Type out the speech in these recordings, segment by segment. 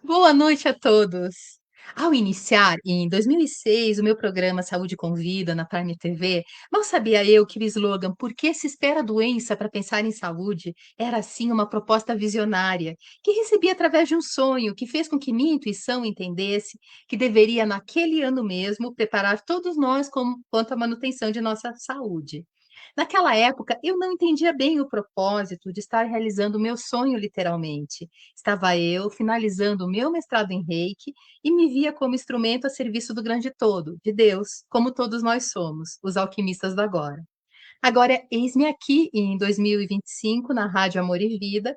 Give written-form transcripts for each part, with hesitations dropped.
Boa noite a todos. Ao iniciar, em 2006, o meu programa Saúde com Vida na Prime TV, mal sabia eu que o slogan "Por que se espera a doença para pensar em saúde?" era, assim, uma proposta visionária, que recebi através de um sonho que fez com que minha intuição entendesse que deveria, naquele ano mesmo, preparar todos nós quanto à manutenção de nossa saúde. Naquela época, eu não entendia bem o propósito de estar realizando o meu sonho, literalmente. Estava eu finalizando o meu mestrado em Reiki e me via como instrumento a serviço do grande todo, de Deus, como todos nós somos, os alquimistas do agora. Agora, eis-me aqui em 2025, na Rádio Amor e Vida,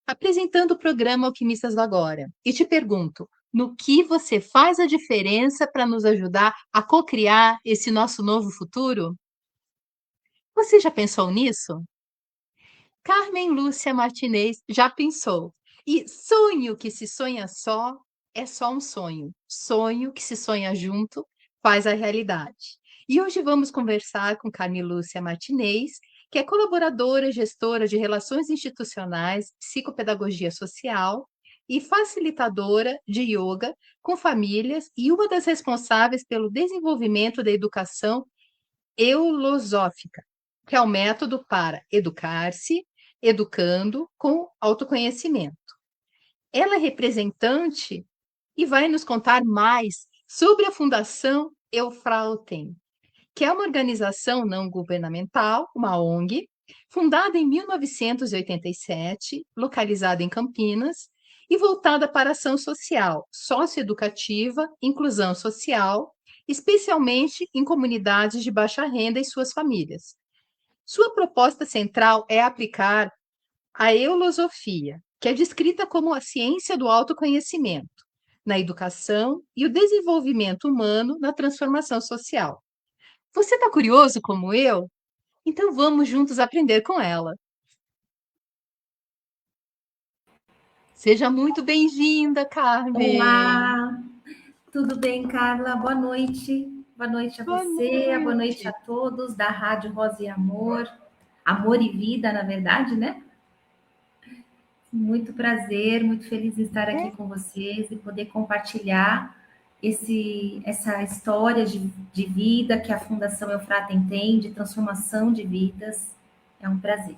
apresentando o programa Alquimistas do Agora. E te pergunto, no que você faz a diferença para nos ajudar a co-criar esse nosso novo futuro? Você já pensou nisso? Carmen Lúcia Martinez já pensou. E sonho que se sonha só é só um sonho. Sonho que se sonha junto faz a realidade. E hoje vamos conversar com Carmen Lúcia Martinez, que é colaboradora, gestora de relações institucionais, psicopedagogia social e facilitadora de yoga com famílias e uma das responsáveis pelo desenvolvimento da educação eulosófica, que é o método para educar-se, educando com autoconhecimento. Ela é representante e vai nos contar mais sobre a Fundação Eufrautem, que é uma organização não governamental, uma ONG, fundada em 1987, localizada em Campinas, e voltada para ação social, socioeducativa, inclusão social, especialmente em comunidades de baixa renda e suas famílias. Sua proposta central é aplicar a eulosofia, que é descrita como a ciência do autoconhecimento, na educação e o desenvolvimento humano na transformação social. Você está curioso como eu? Então vamos juntos aprender com ela. Seja muito bem-vinda, Carmen. Olá, tudo bem, Carla? Boa noite. Boa noite a Boa você, boa noite a noite. todos da Rádio Rosa e Amor, Amor e Vida, na verdade, né? Muito prazer, muito feliz em estar aqui É, com vocês e poder compartilhar essa história de vida que a Fundação Eufratem tem, de transformação de vidas. É um prazer.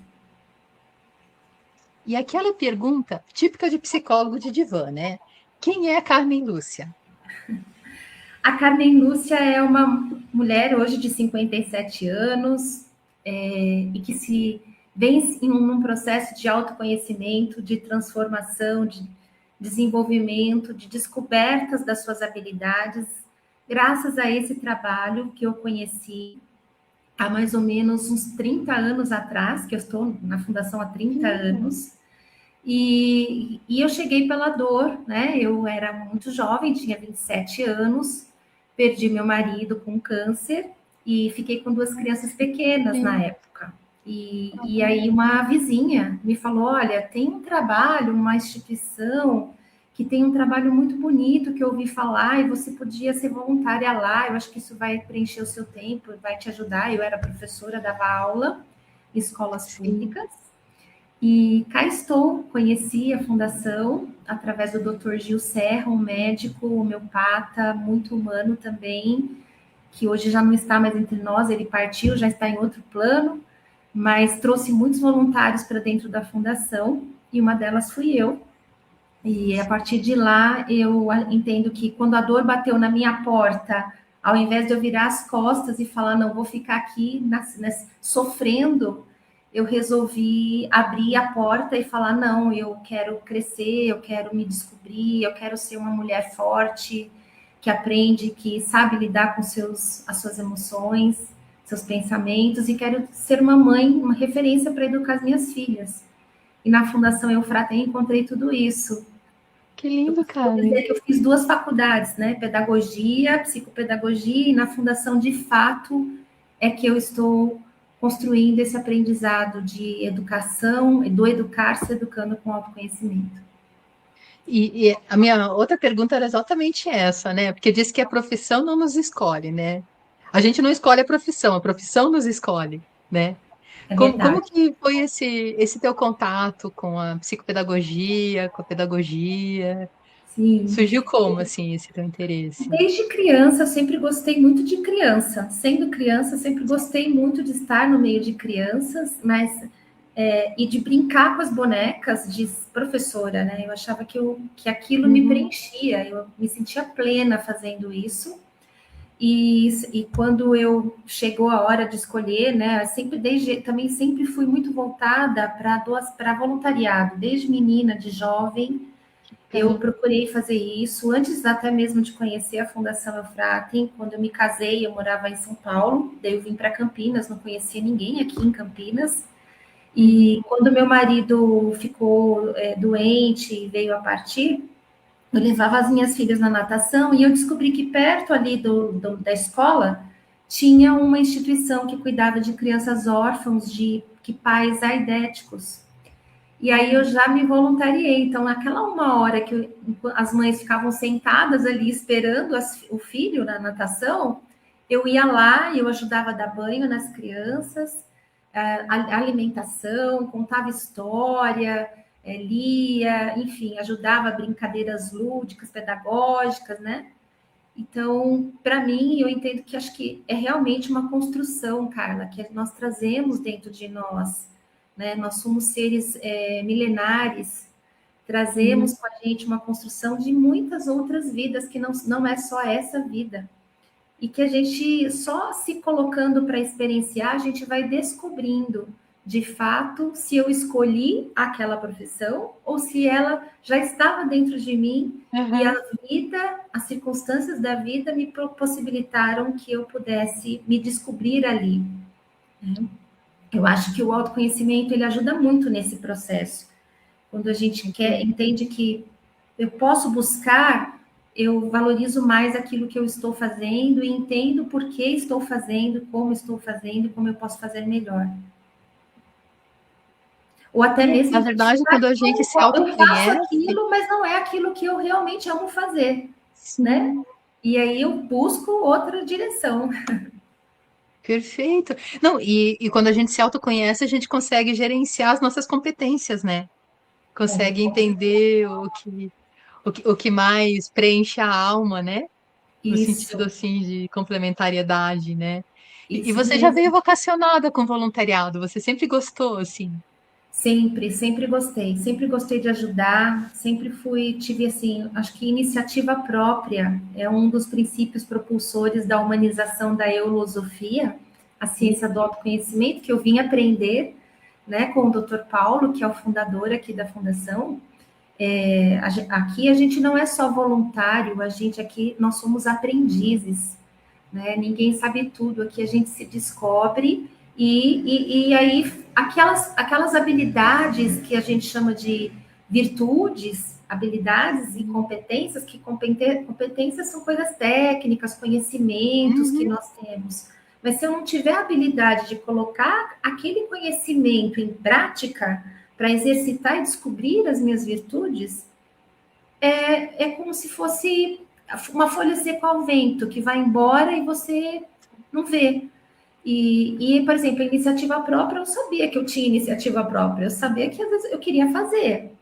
e aquela pergunta típica de psicólogo de divã, né? Quem é a Carmen Lúcia? A Carmen Lúcia é uma mulher hoje de 57 anos e que se vem em um processo de autoconhecimento, de transformação, de desenvolvimento, de descobertas das suas habilidades, graças a esse trabalho que eu conheci há mais ou menos uns 30 anos atrás, que eu estou na fundação há Que 30 legal. anos, e eu cheguei pela dor, né? Eu era muito jovem, tinha 27 anos, perdi meu marido com câncer e fiquei com duas crianças pequenas na Sim. época. E aí uma vizinha me falou: olha, tem um trabalho, uma instituição que tem um trabalho muito bonito que eu ouvi falar e você podia ser voluntária lá. Eu acho que isso vai preencher o seu tempo, vai te ajudar. Eu era professora, dava aula em escolas Sim. públicas. E cá estou, conheci a fundação através do Dr. Gil Serra, um médico homeopata muito humano também, que hoje já não está mais entre nós, ele partiu, já está em outro plano, mas trouxe muitos voluntários para dentro da fundação e uma delas fui eu. E a partir de lá eu entendo que quando a dor bateu na minha porta, ao invés de eu virar as costas e falar, não, vou ficar aqui sofrendo, eu resolvi abrir a porta e falar, não, eu quero crescer, eu quero me descobrir, eu quero ser uma mulher forte, que aprende, que sabe lidar com as suas emoções, seus pensamentos, e quero ser uma mãe, uma referência para educar as minhas filhas. E na Fundação Eufratem encontrei tudo isso. Que Eu lindo, costumo dizer Carmen. que eu fiz duas faculdades, né? Pedagogia, psicopedagogia, e na Fundação, de fato, é que eu estou construindo esse aprendizado de educação, do educar-se educando com autoconhecimento. E a minha outra pergunta era exatamente essa, né? Porque diz que a profissão não nos escolhe, né? A gente não escolhe a profissão nos escolhe, né? É Como verdade. que foi esse teu contato com a psicopedagogia, com a pedagogia? Sim. Surgiu como, assim, esse teu interesse? Desde criança, eu sempre gostei muito de criança. Sendo criança, sempre gostei muito de estar no meio de crianças, mas e de brincar com as bonecas de professora, né? Eu achava que aquilo me Uhum, preenchia, eu me sentia plena fazendo isso. E quando eu chegou a hora de escolher, né? Sempre desde também sempre fui muito voltada para voluntariado, desde menina, de jovem. Eu tá. procurei fazer isso antes até mesmo de conhecer a Fundação Eufratem. Quando eu me casei, eu morava em São Paulo, daí eu vim para Campinas, não conhecia ninguém aqui em Campinas. Uhum. E quando meu marido ficou doente e veio a partir, eu levava as minhas filhas na natação e eu descobri que perto ali da escola tinha uma instituição que cuidava de crianças órfãos de que pais aidéticos. E aí eu Olha. já me voluntariei. Então, naquela uma hora as mães ficavam sentadas ali esperando o filho na natação, eu ia lá e eu ajudava a dar banho nas crianças, a alimentação, contava história, lia, enfim, ajudava brincadeiras lúdicas, pedagógicas, né? Então, para mim, eu entendo que acho que é realmente uma construção, Carla, que nós trazemos dentro de nós, né? Nós somos seres milenares, Uhum. trazemos com a gente uma construção de muitas outras vidas, que não é só essa vida. E que a gente só se colocando para experienciar, a gente vai descobrindo de fato se eu escolhi aquela profissão ou se ela já estava dentro de mim e a Aham. vida, as circunstâncias da vida me possibilitaram que eu pudesse me descobrir ali. Eu acho que o autoconhecimento ele ajuda muito nesse processo. Quando a gente Entendi. entende que eu posso buscar, eu valorizo mais aquilo que eu estou fazendo e entendo por que estou fazendo, como eu posso fazer melhor. Ou até É, mesmo na verdade, identificar quando a que gente se eu faço autoconhece, aquilo, mas não é aquilo que eu realmente amo fazer, né? sim, E aí eu busco outra direção. perfeito. Não, e quando a gente se autoconhece, a gente consegue gerenciar as nossas competências, né? Consegue entender o que mais preenche a alma, né? No sentido, Isso, assim, de complementariedade, né? E isso você já veio mesmo. vocacionada com voluntariado, você sempre gostou, assim. Sempre gostei de ajudar, tive assim, acho que iniciativa própria é um dos princípios propulsores da humanização da eulosofia, a ciência do autoconhecimento, que eu vim aprender, né, com o Dr. Paulo, que é o fundador aqui da fundação. Aqui a gente não é só voluntário, nós somos aprendizes, né? Ninguém sabe tudo, aqui a gente se descobre e aí aquelas habilidades que a gente chama de virtudes, habilidades e competências, que competências são coisas técnicas, conhecimentos que Uhum. nós temos. Mas se eu não tiver a habilidade de colocar aquele conhecimento em prática para exercitar e descobrir as minhas virtudes, é como se fosse uma folha seca ao vento, que vai embora e você não vê. Por exemplo, a iniciativa própria, eu sabia que eu tinha iniciativa própria, eu sabia que às vezes eu queria fazer.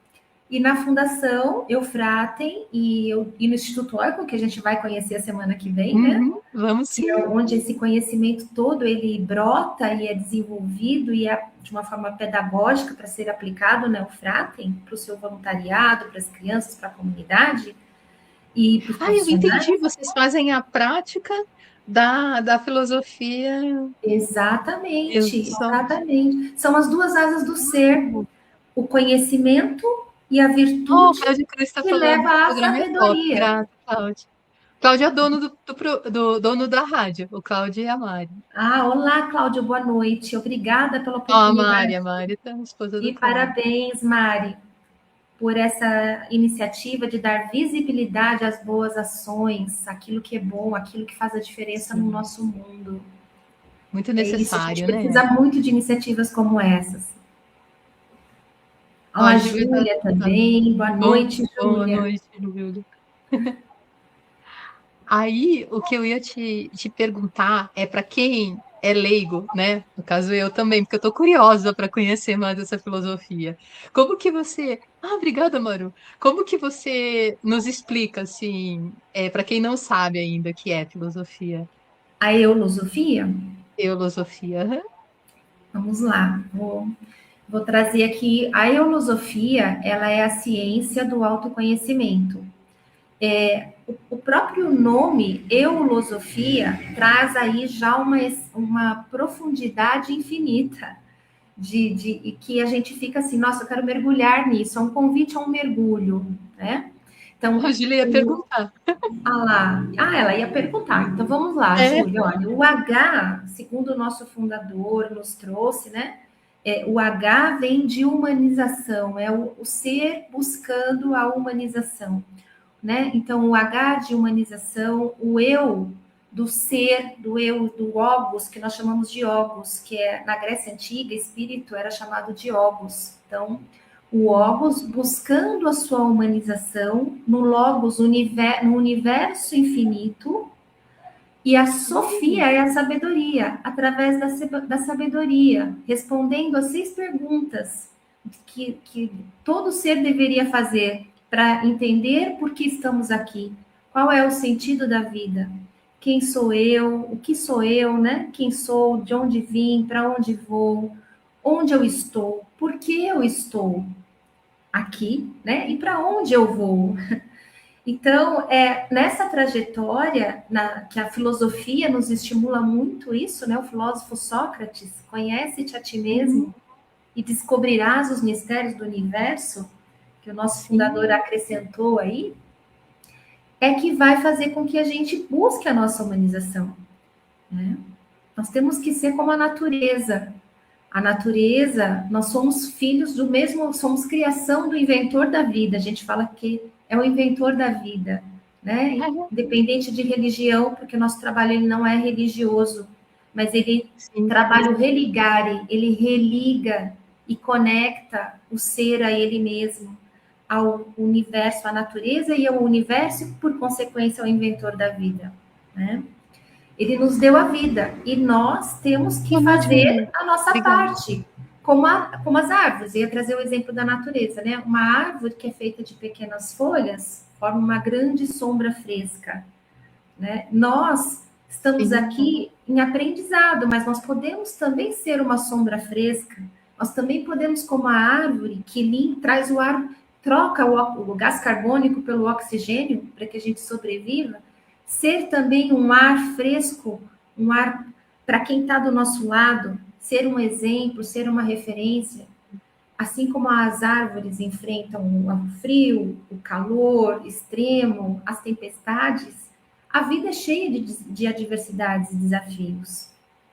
E na Fundação Eufratem e no Instituto Oracle, que a gente vai conhecer a semana que vem, né? Uhum. Vamos Que é sim. onde esse conhecimento todo ele brota e é desenvolvido e é de uma forma pedagógica para ser aplicado na Eufratem, para o seu voluntariado, para as crianças, para a comunidade e para os Ah, eu entendi. profissionais. Vocês fazem a prática da filosofia. Exatamente, Só. exatamente. São as duas asas do ser, o conhecimento e a Oh, o virtude Cláudio Cruz está que falando leva que o à programa é top. sabedoria. Graças, Cláudio. Cláudio é dono dono da rádio. O Cláudio e a Mari. Ah, olá, Cláudio, boa noite. Obrigada pela Ó, oportunidade a Mari tá a esposa do e Cláudio. parabéns, Mari, por essa iniciativa de dar visibilidade às boas ações, aquilo que é bom, aquilo que faz a diferença no Sim. nosso mundo. Muito É isso, a gente necessário, né? precisa muito de iniciativas como essas. Ó, a Olá, Júlia tá Júlia falando. também. Boa noite, Boa Júlia. noite, Júlia. Aí, o que eu ia te perguntar é para quem. é leigo, né? No caso eu também, porque eu tô curiosa para conhecer mais essa filosofia. Como que você... Ah, obrigada, Maru. Como que você nos explica, assim, para quem não sabe ainda o que é filosofia? A eulosofia, Filosofia. Aham. vamos lá, vou trazer aqui. A eulosofia, ela é a ciência do autoconhecimento. O próprio nome eulosofia traz aí já uma profundidade infinita e que a gente fica assim, nossa, eu quero mergulhar nisso, é um convite a um mergulho, né? Então, A Júlia ia perguntar. ela ia perguntar. Então vamos lá, É, Júlia. Olha, o H, segundo o nosso fundador nos trouxe, né? O H vem de humanização, é o ser buscando a humanização, né? Então o H de humanização, o eu do ser, do eu, do ogos, que nós chamamos de ogos, que é na Grécia Antiga, espírito era chamado de ogos. Então, o Logos buscando a sua humanização no Logos, no universo infinito, e a Sofia é a sabedoria, através da sabedoria, respondendo as 6 perguntas que todo ser deveria fazer para entender por que estamos aqui, qual é o sentido da vida, quem sou eu, o que sou eu, né? Quem sou, de onde vim, para onde vou, onde eu estou, por que eu estou aqui, né? E para onde eu vou? Então, nessa trajetória que a filosofia nos estimula muito isso, né? O filósofo Sócrates, conhece-te a ti uhum, mesmo e descobrirás os mistérios do universo, que o nosso fundador sim. acrescentou aí, é que vai fazer com que a gente busque a nossa humanização, né? Nós temos que ser como a natureza. A natureza, nós somos filhos do mesmo, somos criação do inventor da vida. A gente fala que é o inventor da vida, né? Independente de religião, porque o nosso trabalho ele não é religioso, mas ele Sim, trabalha o religare, ele religa e conecta o ser a ele mesmo, ao universo, à natureza e ao universo, e por consequência, ao inventor da vida, né? Ele nos deu a vida e nós temos que uma fazer ótima. a nossa Obrigada. parte, como as árvores. Eu ia trazer o exemplo da natureza, né? Uma árvore que é feita de pequenas folhas forma uma grande sombra fresca, né? Nós estamos Sim. aqui em aprendizado, mas nós podemos também ser uma sombra fresca. Nós também podemos, como a árvore que traz o ar, troca o gás carbônico pelo oxigênio para que a gente sobreviva, ser também um ar fresco, um ar para quem está do nosso lado, ser um exemplo, ser uma referência. Assim como as árvores enfrentam o frio, o calor extremo, as tempestades, a vida é cheia de adversidades e desafios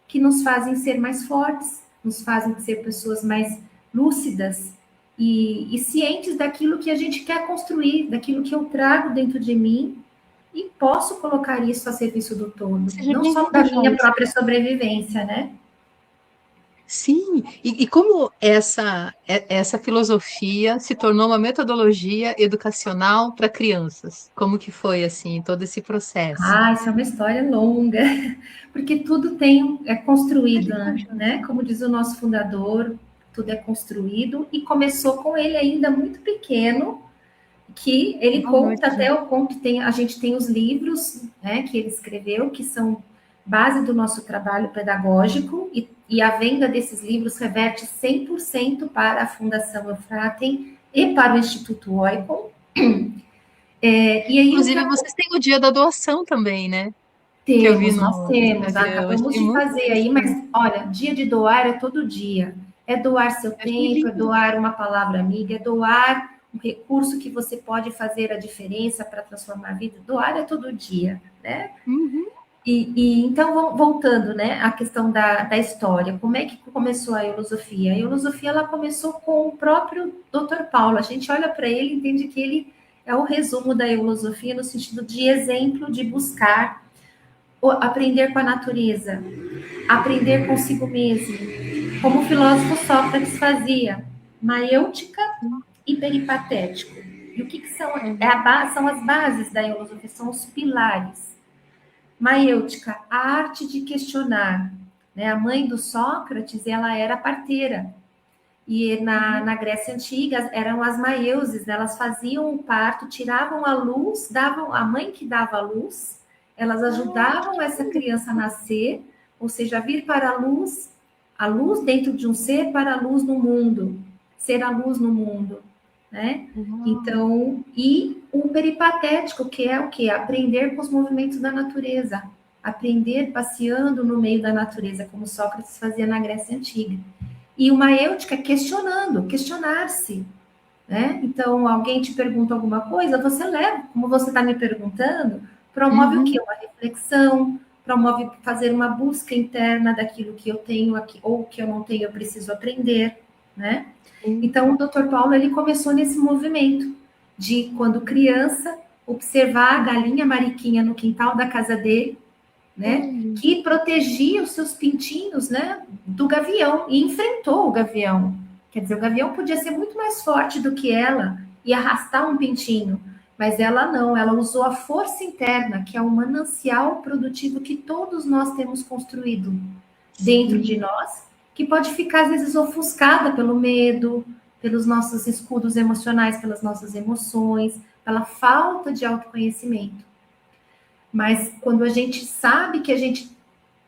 que nos fazem ser mais fortes, nos fazem ser pessoas mais lúcidas e cientes daquilo que a gente quer construir, daquilo que eu trago dentro de mim e posso colocar isso a serviço do todo, Seja não só bem-vinda, da minha Joyce. própria sobrevivência, né? Sim, e como essa filosofia se tornou uma metodologia educacional para crianças? Como que foi assim todo esse processo? Ah, isso é uma história longa, porque tudo é construído, Legal, Joyce. né? Como diz o nosso fundador, tudo é construído e começou com ele ainda muito pequeno, que ele conta até Ótimo. o conto tem, a gente tem os livros, né, que ele escreveu, que são base do nosso trabalho pedagógico e a venda desses livros reverte 100% para a Fundação Eufratem e para o Instituto Oicon. E aí o que Inclusive, vocês têm o dia da doação também, né? Que eu vi nós no temos, Instagram, eu acabamos achei de muito fazer aí, mas interessante. olha, dia de doar é todo dia. É doar seu Achei tempo, é lindo. doar uma palavra amiga, é doar um recurso que você pode fazer a diferença para transformar a vida. Doar é todo dia, né? Uhum. Então, voltando, né, à questão da história, como é que começou a eulosofia? A eulosofia, ela começou com o próprio Dr. Paulo. A gente olha para ele e entende que ele é o resumo da eulosofia no sentido de exemplo de buscar aprender com a natureza, aprender consigo mesmo, como o filósofo Sócrates fazia, maêutica e peripatético. E o que são? Uhum. São as bases da filosofia, são os pilares. Maêutica, a arte de questionar, né? A mãe do Sócrates, ela era parteira. E na Grécia Antiga eram as maeuses, né? Elas faziam o parto, tiravam a luz, davam a mãe que dava a luz, elas ajudavam essa criança a nascer, ou seja, vir para a luz dentro de um ser para a luz no mundo, ser a luz no mundo, né? Então, e o peripatético, que é o quê? Aprender com os movimentos da natureza, aprender passeando no meio da natureza, como Sócrates fazia na Grécia Antiga. E uma êutica questionando, questionar-se, né? Então, alguém te pergunta alguma coisa, você leva, como você está me perguntando, promove o quê? Uma reflexão, promove fazer uma busca interna daquilo que eu tenho aqui, ou que eu não tenho, eu preciso aprender, né? Então, o Dr. Paulo, ele começou nesse movimento de, quando criança, observar a galinha mariquinha no quintal da casa dele, né? Que protegia os seus pintinhos, né? Do gavião, e enfrentou o gavião. Quer dizer, o gavião podia ser muito mais forte do que ela e arrastar um pintinho, mas ela não, ela usou a força interna, que é o manancial produtivo que todos nós temos construído dentro de nós, que pode ficar, às vezes, ofuscada pelo medo, pelos nossos escudos emocionais, pelas nossas emoções, pela falta de autoconhecimento. Mas quando a gente sabe que a gente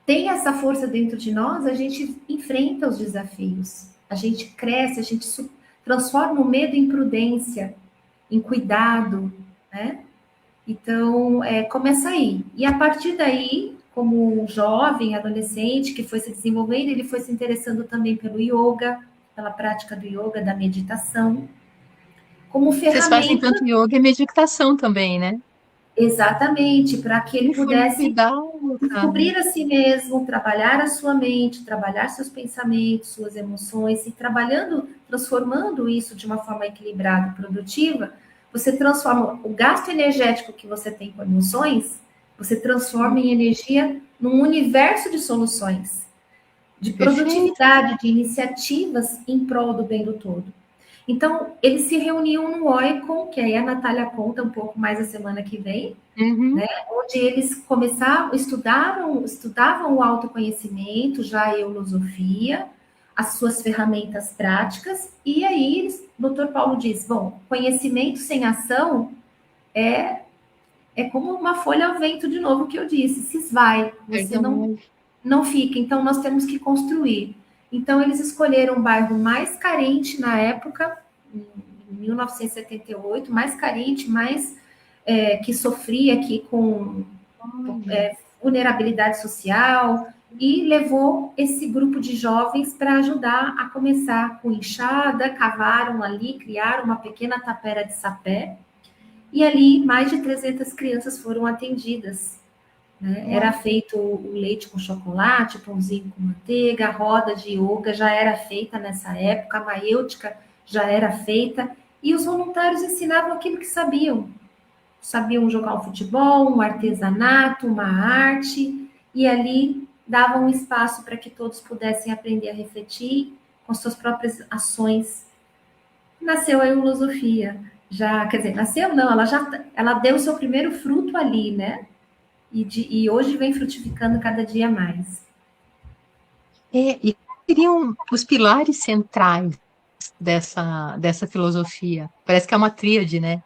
tem essa força dentro de nós, a gente enfrenta os desafios, a gente cresce, a gente transforma o medo em prudência, em cuidado, né? Então, começa aí. E a partir daí, como um jovem, adolescente, que foi se desenvolvendo, ele foi se interessando também pelo yoga, pela prática do yoga, da meditação, como Vocês fazem ferramenta. tanto yoga e meditação também, né? Exatamente, para que ele Que pudesse formidável, cara. descobrir a si mesmo, trabalhar a sua mente, trabalhar seus pensamentos, suas emoções, e trabalhando, transformando isso de uma forma equilibrada e produtiva, você transforma o gasto energético que você tem com emoções, você transforma em energia num universo de soluções, de Perfeito. produtividade, de iniciativas em prol do bem do todo. Então, eles se reuniam no OICON, que aí a Natália conta um pouco mais a semana que vem, né? Onde eles começavam, estudavam o autoconhecimento, já a eulosofia, as suas ferramentas práticas, e aí o Dr. Paulo diz, bom, conhecimento sem ação é como uma folha ao vento, de novo, que eu disse, se esvai, você Verdade. não fica, então nós temos que construir. Então, eles escolheram o bairro mais carente na época, em 1978, mais carente, mais que sofria aqui com vulnerabilidade social, e levou esse grupo de jovens para ajudar a começar com enxada, cavaram ali, criaram uma pequena tapera de sapé, e ali mais de 300 crianças foram atendidas, né? Era feito o leite com chocolate, pãozinho com manteiga, a roda de yoga já era feita nessa época, a maêutica já era feita, e os voluntários ensinavam aquilo que sabiam. Sabiam jogar um futebol, um artesanato, uma arte, e ali davam um espaço para que todos pudessem aprender a refletir com suas próprias ações. Nasceu a filosofia. Já, quer dizer, nasceu não, ela deu o seu primeiro fruto ali, né? E hoje vem frutificando cada dia mais. E seriam os pilares centrais dessa filosofia? Parece que é uma tríade, né?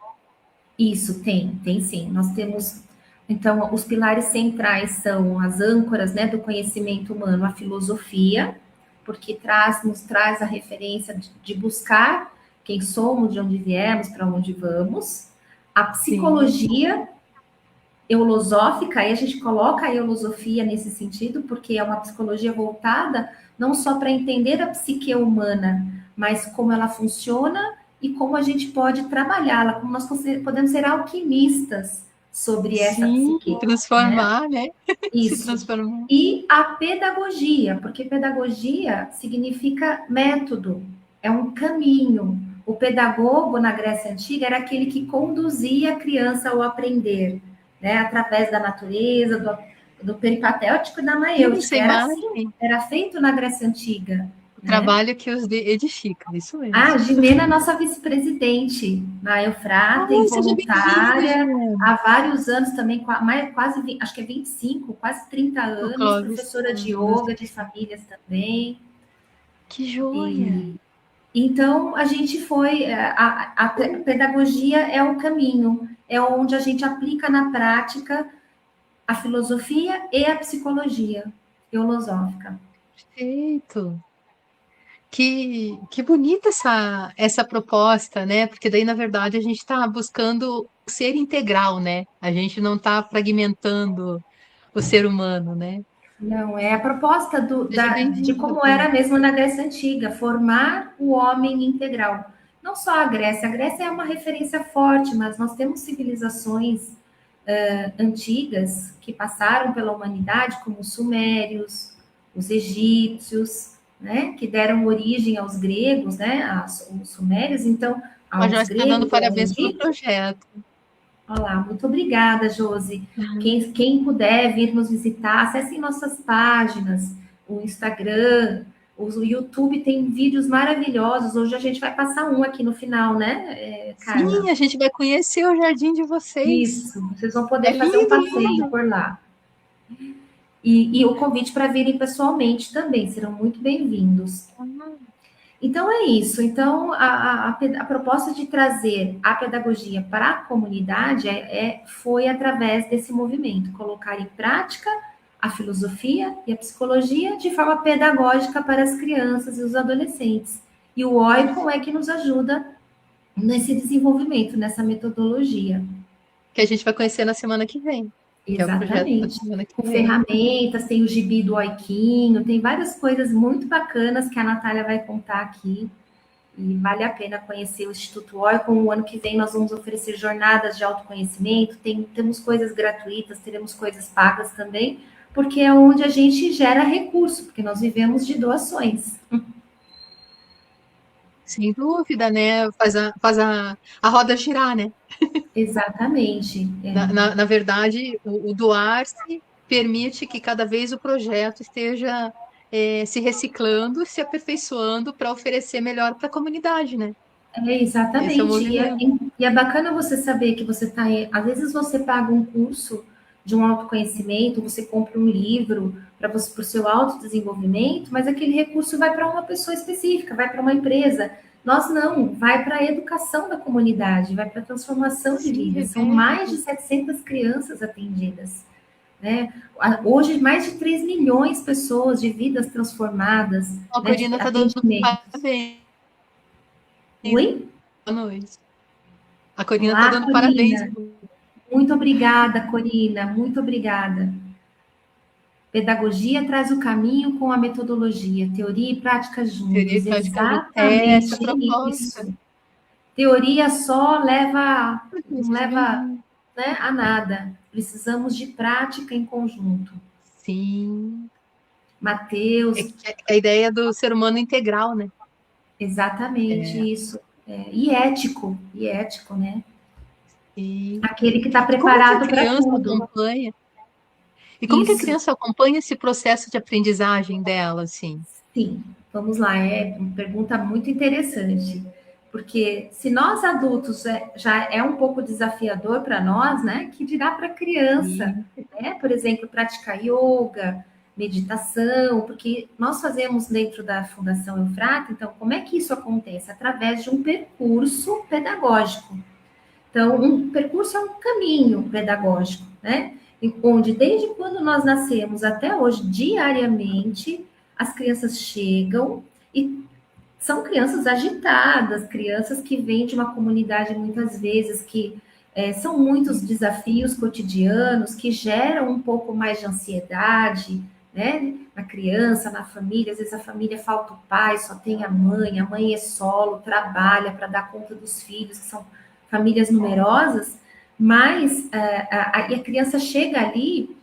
Isso, tem sim. Nós temos, então, os pilares centrais são as âncoras, né, do conhecimento humano, a filosofia, porque nos traz a referência de buscar quem somos, de onde viemos, para onde vamos. A Sim, psicologia eulosófica, aí a gente coloca a eulosofia nesse sentido, porque é uma psicologia voltada não só para entender a psique humana, mas como ela funciona e como a gente pode trabalhá-la, como nós podemos ser alquimistas sobre essa sim, psique, né? transformar, né? Se Isso. transformar. E a pedagogia, porque pedagogia significa método, é um caminho. O pedagogo na Grécia Antiga era aquele que conduzia a criança ao aprender, né? Através da natureza, do peripatético e da Nossa, maêutica. Era assim, imagem. era feito na Grécia Antiga. O né? trabalho que os edifica, isso Ah, mesmo. Gimena é nossa vice-presidente na Eufrata e Ai, seja bem-vinda, voluntária Gina. há vários anos também, quase, acho que é 25, quase 30 O anos, Clóvis professora de Santos. yoga, de famílias também. Que joia! E então a gente foi, a pedagogia é o caminho, é onde a gente aplica na prática a filosofia e a psicologia teosófica. Perfeito. Que bonita essa proposta, né? Porque daí, na verdade, a gente está buscando ser integral, né? A gente não está fragmentando o ser humano, né? Não, é a proposta Seja de bem-vinda, como Bruno. era mesmo na Grécia Antiga, formar o homem integral. Não só a Grécia é uma referência forte, mas nós temos civilizações antigas que passaram pela humanidade, como os sumérios, os egípcios, né, que deram origem aos gregos, né, os sumérios, então, A aos Joyce está dando gregos e aos parabéns pelo egípcios. projeto. Olá, muito obrigada, Josi. Quem puder vir nos visitar, acessem nossas páginas, o Instagram, o YouTube tem vídeos maravilhosos. Hoje a gente vai passar um aqui no final, né, Sim, Carla? a gente vai conhecer o jardim de vocês. Isso, vocês vão É poder fazer um lindo, passeio lindo. por lá. E o convite para virem pessoalmente também, serão muito bem-vindos. Então é isso. Então a proposta de trazer a pedagogia para a comunidade foi através desse movimento, colocar em prática a filosofia e a psicologia de forma pedagógica para as crianças e os adolescentes. E o OICOM é que nos ajuda nesse desenvolvimento, nessa metodologia. Que a gente vai conhecer na semana que vem, que é o projeto da Exatamente. semana que Com vem. ferramentas, tem o gibi do Oiquinho, tem várias coisas muito bacanas que a Natália vai contar aqui. E vale a pena conhecer o Instituto Oicon. O ano que vem nós vamos oferecer jornadas de autoconhecimento, temos coisas gratuitas, teremos coisas pagas também, porque é onde a gente gera recurso, porque nós vivemos de doações. Sem dúvida, né? A roda girar, né? Exatamente. Na verdade, o doar-se permite que cada vez o projeto esteja se reciclando, se aperfeiçoando para oferecer melhor para a comunidade, né? Esse é o Exatamente. movimento. E é bacana você saber que você está. Às vezes você paga um curso de um autoconhecimento, você compra um livro para o seu autodesenvolvimento, mas aquele recurso vai para uma pessoa específica, vai para uma empresa. Nós não, vai para a educação da comunidade, vai para a transformação de Sim, vidas. São mais de reverte. 700 crianças atendidas. Né? Hoje, mais de 3 milhões de pessoas de vidas transformadas, A né, de Corina está dando atendimentos. parabéns. Oi? Boa noite. A Corina está Olá, dando parabéns. Corina. Muito obrigada, Corina, muito obrigada. Pedagogia traz o caminho com a metodologia, teoria e prática Teoria juntos. e prática junto. Essa Exatamente proposta. isso. Teoria só não Seja leva, bem-vindo. né, a nada. Precisamos de prática em conjunto. Sim. Mateus, É a ideia do ser humano integral, né? exatamente É, isso. E ético, né? sim. Aquele que está E como que a preparado para criança tudo. acompanha? E como que a Isso. criança acompanha esse processo de aprendizagem dela, assim? Sim, vamos lá, é uma pergunta muito interessante, porque se nós adultos já é um pouco desafiador para nós, né? Que dirá para a criança, Sim, né? Por exemplo, praticar yoga, meditação, porque nós fazemos dentro da Fundação Eufrata, então como é que isso acontece? Através de um percurso pedagógico. Então, um percurso é um caminho pedagógico, né? Onde desde quando nós nascemos até hoje, diariamente, as crianças chegam e são crianças agitadas, crianças que vêm de uma comunidade muitas vezes que são muitos desafios cotidianos que geram um pouco mais de ansiedade, né? Na criança, na família, às vezes a família falta o pai, só tem a mãe é solo, trabalha para dar conta dos filhos, que são famílias numerosas, mas e a criança chega ali,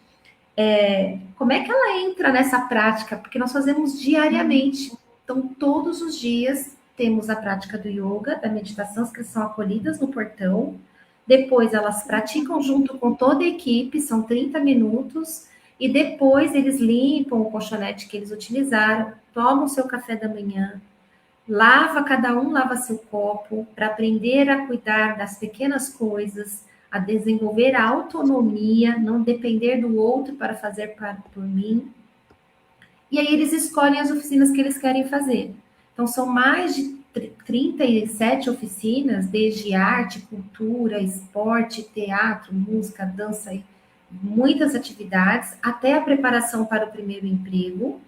como é que ela entra nessa prática? Porque nós fazemos diariamente. Então, todos os dias temos a prática do yoga, da meditação, as crianças são acolhidas no portão. Depois elas praticam junto com toda a equipe, são 30 minutos. e depois eles limpam o colchonete que eles utilizaram, tomam seu café da manhã, cada um lava seu copo para aprender a cuidar das pequenas coisas, a desenvolver a autonomia, não depender do outro para fazer por mim. E aí eles escolhem as oficinas que eles querem fazer. Então são mais de 37 oficinas, desde arte, cultura, esporte, teatro, música, dança, muitas atividades, até a preparação para o primeiro emprego.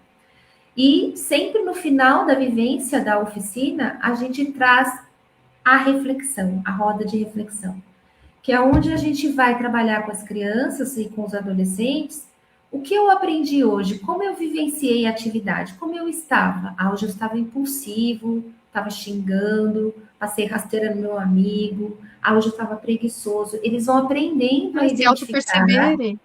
E sempre no final da vivência da oficina, a gente traz a reflexão, a roda de reflexão, que é onde a gente vai trabalhar com as crianças e com os adolescentes. O que eu aprendi hoje? Como eu vivenciei a atividade? Como eu estava? Ah, hoje eu estava impulsivo, estava xingando, passei rasteira no meu amigo. Ah, hoje eu estava preguiçoso. Eles vão aprendendo a Se identificar auto-perceberem.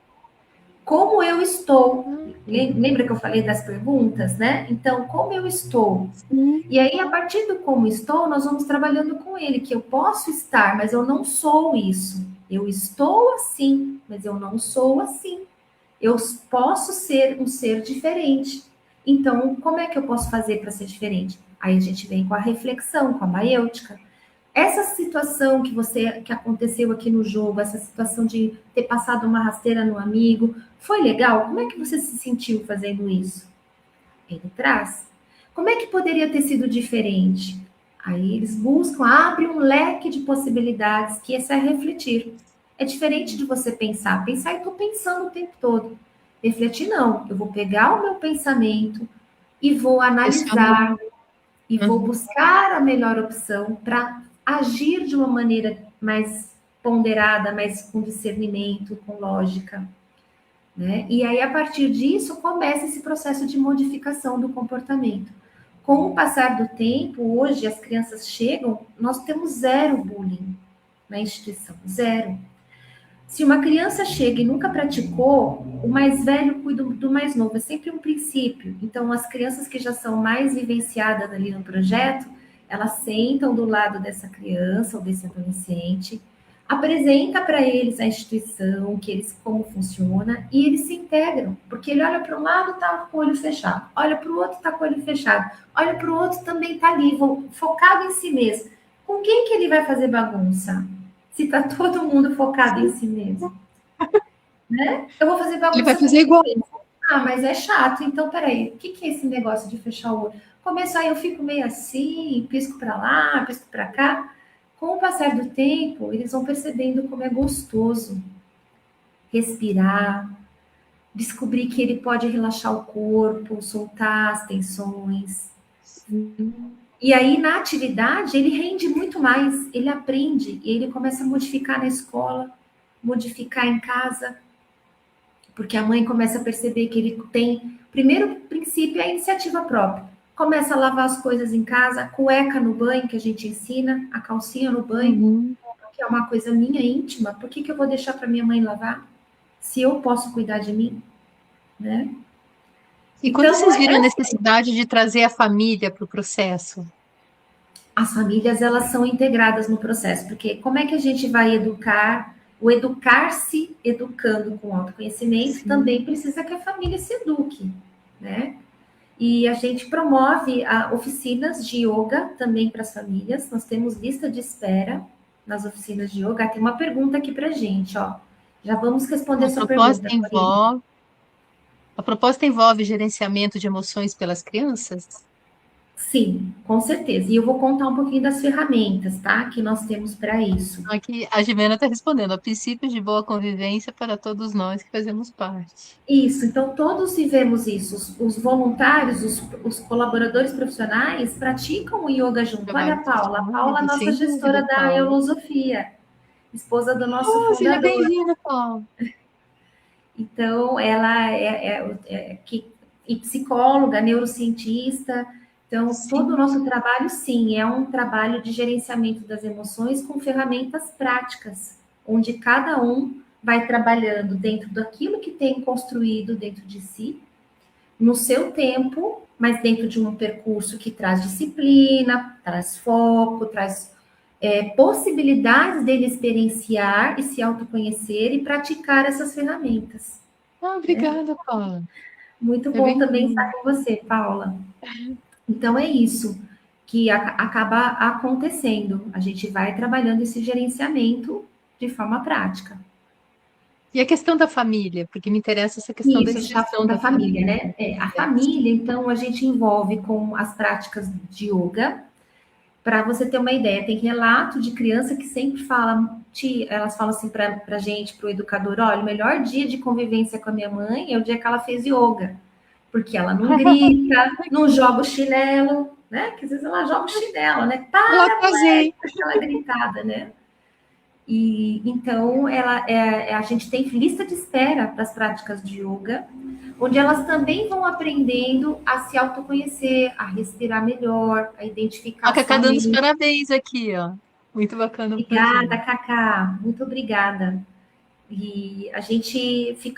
como eu estou. Lembra que eu falei das perguntas, né? Então, como eu estou? Sim. E aí, a partir do como estou, nós vamos trabalhando com ele, que eu posso estar, mas eu não sou isso. Eu estou assim, mas eu não sou assim. Eu posso ser um ser diferente. Então, como é que eu posso fazer para ser diferente? Aí a gente vem com a reflexão, com a maêutica. Essa situação que aconteceu aqui no jogo, essa situação de ter passado uma rasteira no amigo, foi legal? Como é que você se sentiu fazendo isso? Ele traz. Como é que poderia ter sido diferente? Aí eles buscam, abrem um leque de possibilidades, que esse é refletir. É diferente de você pensar. Pensar, eu estou pensando o tempo todo. Refletir, não. Eu vou pegar o meu pensamento e vou Questionar. analisar e vou Uhum. buscar a melhor opção para agir de uma maneira mais ponderada, mais com discernimento, com lógica. Né? E aí, a partir disso, começa esse processo de modificação do comportamento. Com o passar do tempo, hoje as crianças chegam, nós temos zero bullying na instituição, zero. Se uma criança chega e nunca praticou, o mais velho cuida do mais novo, é sempre um princípio. Então, as crianças que já são mais vivenciadas ali no projeto, elas sentam do lado dessa criança ou desse adolescente, apresenta para eles a instituição, que eles como funciona, e eles se integram, porque ele olha para um lado, tá com o olho fechado, olha para o outro, tá com o olho fechado, olha para o outro, também tá ali, focado em si mesmo. Com quem que ele vai fazer bagunça? Se tá todo mundo focado em si mesmo, né? Eu vou fazer Ele vai bagunça com fazer igual. quem? Ah, mas é chato. Então, peraí, o que é esse negócio de fechar o olho? Começo aí, eu fico meio assim, pisco para lá, pisco para cá. Com o passar do tempo, eles vão percebendo como é gostoso respirar, descobrir que ele pode relaxar o corpo, soltar as tensões. Sim. E aí, na atividade, ele rende muito mais, ele aprende, e ele começa a modificar na escola, modificar em casa, porque a mãe começa a perceber que ele tem. Primeiro princípio é a iniciativa própria. Começa a lavar as coisas em casa, a cueca no banho, que a gente ensina, a calcinha no banho, Uhum. que é uma coisa minha íntima. Por que eu vou deixar para minha mãe lavar? Se eu posso cuidar de mim, né? E quando Então, vocês viram a necessidade de trazer a família para o processo? as famílias, elas são integradas no processo, porque como é que a gente vai educar? O educar-se educando com autoconhecimento também Sim. precisa que a família se eduque, né? E a gente promove oficinas de yoga também para as famílias. Nós temos lista de espera nas oficinas de yoga. Tem uma pergunta aqui para gente, ó. Já vamos responder A sua proposta pergunta, Corina. envolve, a proposta envolve gerenciamento de emoções pelas crianças? Sim, com certeza. E eu vou contar um pouquinho das ferramentas, tá? Que nós temos para isso. Aqui a Gimena está respondendo, a princípios de boa convivência para todos nós que fazemos parte. Isso, então todos vivemos isso. Os voluntários, os colaboradores profissionais praticam o yoga junto. Olha a Paula, Olha, nossa sem gestora dúvida, da Paulo. Eulosofia, esposa do nosso Oh, seja fundador. bem-vinda, Paulo. Então, ela e psicóloga, neurocientista. Então, todo o nosso Sim. trabalho, sim, é um trabalho de gerenciamento das emoções com ferramentas práticas, onde cada um vai trabalhando dentro daquilo que tem construído dentro de si, no seu tempo, mas dentro de um percurso que traz disciplina, traz foco, traz possibilidades dele experienciar e se autoconhecer e praticar essas ferramentas. Ah, obrigada, Paula. Muito É bom bem também estar lindo. com você, Paula. Então é isso que acaba acontecendo. A gente vai trabalhando esse gerenciamento de forma prática. E a questão da família, porque me interessa essa questão da Isso, a gente está inserção falando da da família, família. né? A Yes. família, então, a gente envolve com as práticas de yoga. Para você ter uma ideia, tem relato de criança que sempre fala, elas falam assim para a gente, para o educador, olha, o melhor dia de convivência com a minha mãe é o dia que ela fez yoga, porque ela não grita, não joga o chinelo, né? Que às vezes ela joga o chinelo, né? Lá Para, casei. moleque, aquela gritada, né? E então a gente tem lista de espera para as práticas de yoga, onde elas também vão aprendendo a se autoconhecer, a respirar melhor, a A identificar Cacá sua dando os mente. parabéns aqui, ó. Muito bacana o Obrigada, projeto. Cacá, muito obrigada. E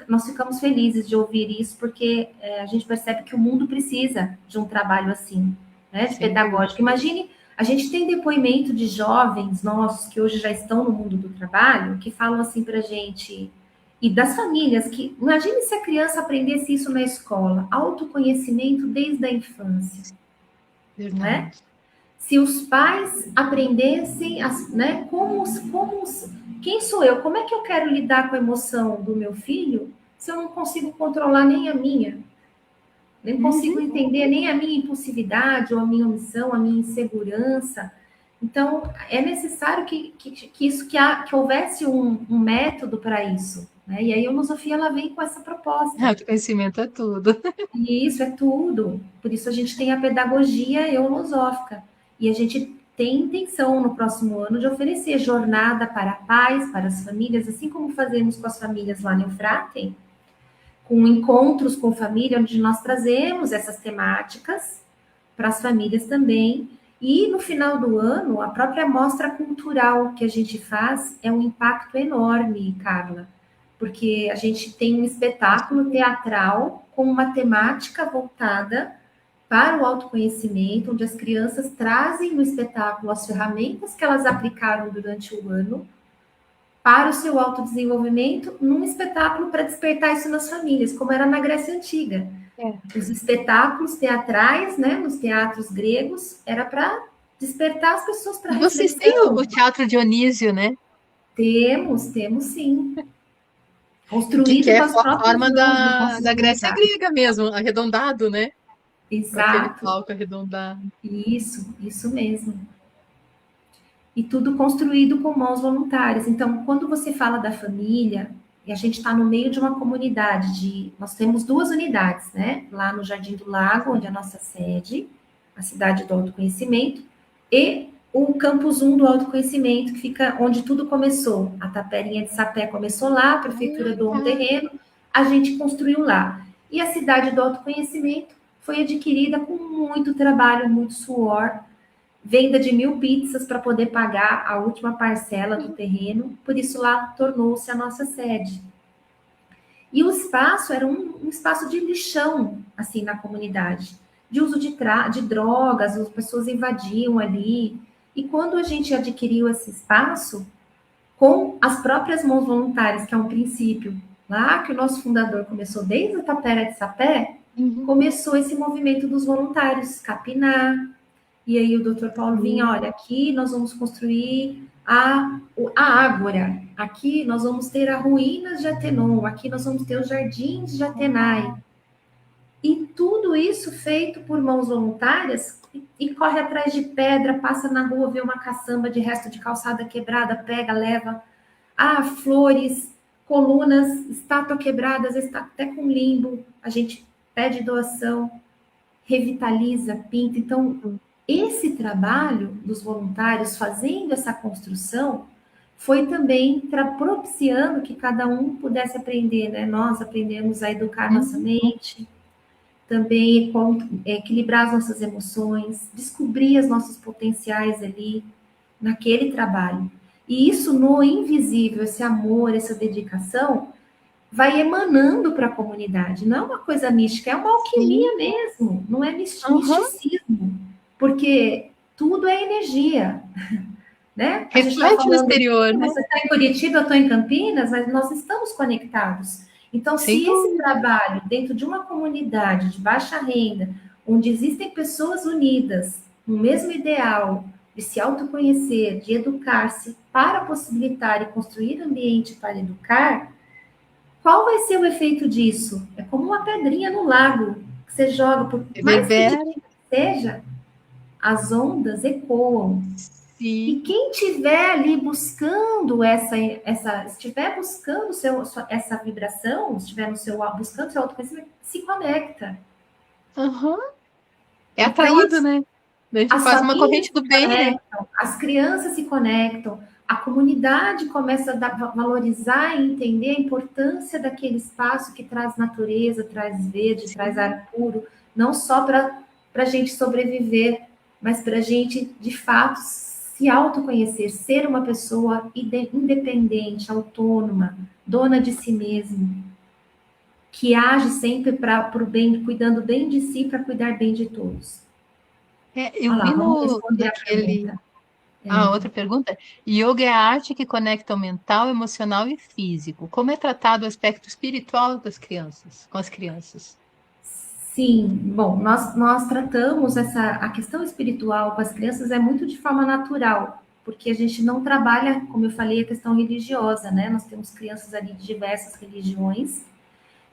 nós ficamos felizes de ouvir isso, porque a gente percebe que o mundo precisa de um trabalho assim, né, de Sem dúvida. pedagógico. Imagine, a gente tem depoimento de jovens nossos que hoje já estão no mundo do trabalho, que falam assim para a gente, e das famílias, que imagine se a criança aprendesse isso na escola, autoconhecimento desde a infância, não é? Verdade. Se os pais aprendessem, né, quem sou eu? Como é que eu quero lidar com a emoção do meu filho se eu não consigo controlar nem a minha? Nem consigo Uhum. entender nem a minha impulsividade, ou a minha omissão, a minha insegurança. Então, é necessário que houvesse um método para isso. Né? E aí a filosofia ela vem com essa proposta. Autoconhecimento é tudo. E isso é tudo. Por isso a gente tem a pedagogia eulosófica. E a gente tem intenção no próximo ano de oferecer jornada para pais, para as famílias, assim como fazemos com as famílias lá no Eufratem, com encontros com família, onde nós trazemos essas temáticas para as famílias também. E no final do ano, a própria mostra cultural que a gente faz é um impacto enorme, Carla, porque a gente tem um espetáculo teatral com uma temática voltada para o autoconhecimento, onde as crianças trazem no espetáculo as ferramentas que elas aplicaram durante o ano para o seu autodesenvolvimento, num espetáculo para despertar isso nas famílias, como era na Grécia Antiga. É. Os espetáculos teatrais, né, nos teatros gregos, era para despertar as pessoas para Vocês têm o reflexão. Teatro Dionísio, né? Temos sim. Que Construído é com a as próprias forma mãos dos da, nossos da Grécia voluntários. grega mesmo, arredondado, né? Com aquele Exato. palco arredondado. Isso mesmo. E tudo construído com mãos voluntárias. Então, quando você fala da família, e a gente está no meio de uma comunidade nós temos duas unidades, né? Lá no Jardim do Lago, onde é a nossa sede, a cidade do autoconhecimento, e o Campus 1 do autoconhecimento, que fica onde tudo começou. A Taperinha de Sapé começou lá, a prefeitura doou um Ah, terreno, a gente construiu lá. E a cidade do autoconhecimento foi adquirida com muito trabalho, muito suor, venda de 1.000 pizzas para poder pagar a última parcela do terreno, por isso lá tornou-se a nossa sede. E o espaço era um espaço de lixão, assim, na comunidade, de uso de drogas, as pessoas invadiam ali. E quando a gente adquiriu esse espaço, com as próprias mãos voluntárias, que é um princípio lá que o nosso fundador começou desde a Tapera de Sapé, uhum. começou esse movimento dos voluntários, capinar, e aí o doutor Paulo vinha, olha, aqui nós vamos construir a Ágora, aqui nós vamos ter a Ruínas de Atenon, aqui nós vamos ter os Jardins de Atenai. E tudo isso feito por mãos voluntárias e corre atrás de pedra, passa na rua, vê uma caçamba de resto de calçada quebrada, pega, leva. Flores, colunas, estátua quebrada, às vezes está até com limbo. A gente pede doação, revitaliza, pinta. Então, esse trabalho dos voluntários fazendo essa construção foi também propiciando que cada um pudesse aprender, né? Nós aprendemos a educar nossa Uhum. mente, também equilibrar as nossas emoções, descobrir os nossos potenciais ali naquele trabalho. E isso no invisível, esse amor, essa dedicação, vai emanando para a comunidade. Não é uma coisa mística, é uma Sim. alquimia mesmo, não é Uhum. misticismo, porque tudo é energia, né? A gente está Reflete no falando, exterior, né? você está em Curitiba, eu estou em Campinas, mas nós estamos conectados. Então, Sem se esse dúvida. trabalho dentro de uma comunidade de baixa renda, onde existem pessoas unidas no mesmo ideal de se autoconhecer, de educar-se para possibilitar e construir ambiente para educar, qual vai ser o efeito disso? É como uma pedrinha no lago que você joga, por mais Reverbera, pequenininho que seja, as ondas ecoam. E sim. quem estiver ali buscando estiver buscando essa vibração, estiver no seu buscando seu autoconhecimento, se conecta. Aham. É Então, atraído, né? A gente as faz uma famílias corrente do se bem, né? conectam, as crianças se conectam, a comunidade começa a valorizar e entender a importância daquele espaço que traz natureza, traz verde, traz Sim. ar puro, não só para a gente sobreviver, mas para a gente, de fato, se autoconhecer, ser uma pessoa independente, autônoma, dona de si mesmo, que age sempre para o bem, cuidando bem de si, para cuidar bem de todos. É, Olha eu lá, vi vamos no, responder a naquele. pergunta. A outra pergunta. Yoga é a arte que conecta o mental, emocional e físico. Como é tratado o aspecto espiritual das crianças, com as crianças? Sim, bom, nós tratamos a questão espiritual com as crianças é muito de forma natural, porque a gente não trabalha, como eu falei, a questão religiosa, né? Nós temos crianças ali de diversas religiões.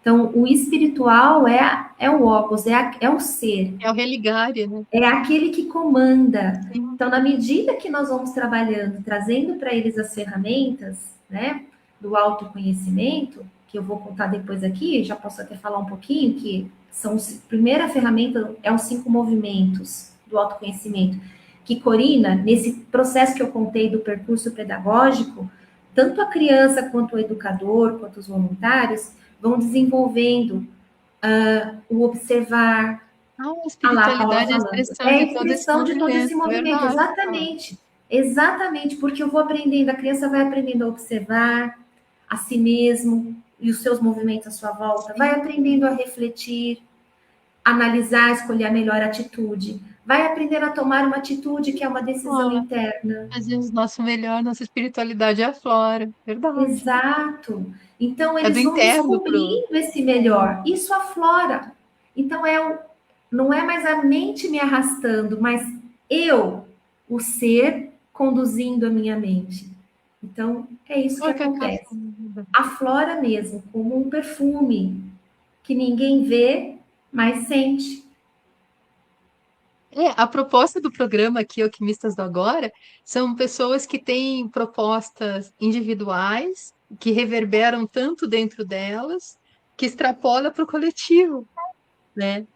Então, o espiritual é o opus, é o ser, É o religare, né? é aquele que comanda. Sim. Então, na medida que nós vamos trabalhando, trazendo para eles as ferramentas, né, do autoconhecimento, que eu vou contar depois aqui, já posso até falar um pouquinho, que são, primeira ferramenta é os 5 movimentos do autoconhecimento, que Corina, nesse processo que eu contei do percurso pedagógico, tanto a criança quanto o educador, quanto os voluntários, vão desenvolvendo o observar, Ah, a ah lá, a Paula espiritualidade é a falando. expressão É a de todo esse expressão de todo esse movimento. movimento, Verdade. Ah, exatamente. Exatamente, porque eu vou aprendendo, a criança vai aprendendo a observar a si mesmo e os seus movimentos à sua volta, vai sim. aprendendo a refletir, analisar, escolher a melhor atitude, vai aprender a tomar uma atitude que é uma decisão Ó, interna. fazemos nosso melhor, nossa espiritualidade aflora. Verdade. Exato. Então, É do eles vão interno pro. descobrindo esse melhor. Isso aflora. Então, não é mais a mente me arrastando, mas eu, o ser, conduzindo a minha mente. Então, é isso que Oh, que acontece. caramba. Aflora mesmo, como um perfume que ninguém vê, mas sente. É, a proposta do programa aqui, Alquimistas do Agora, são pessoas que têm propostas individuais, que reverberam tanto dentro delas, que extrapola para o coletivo, né?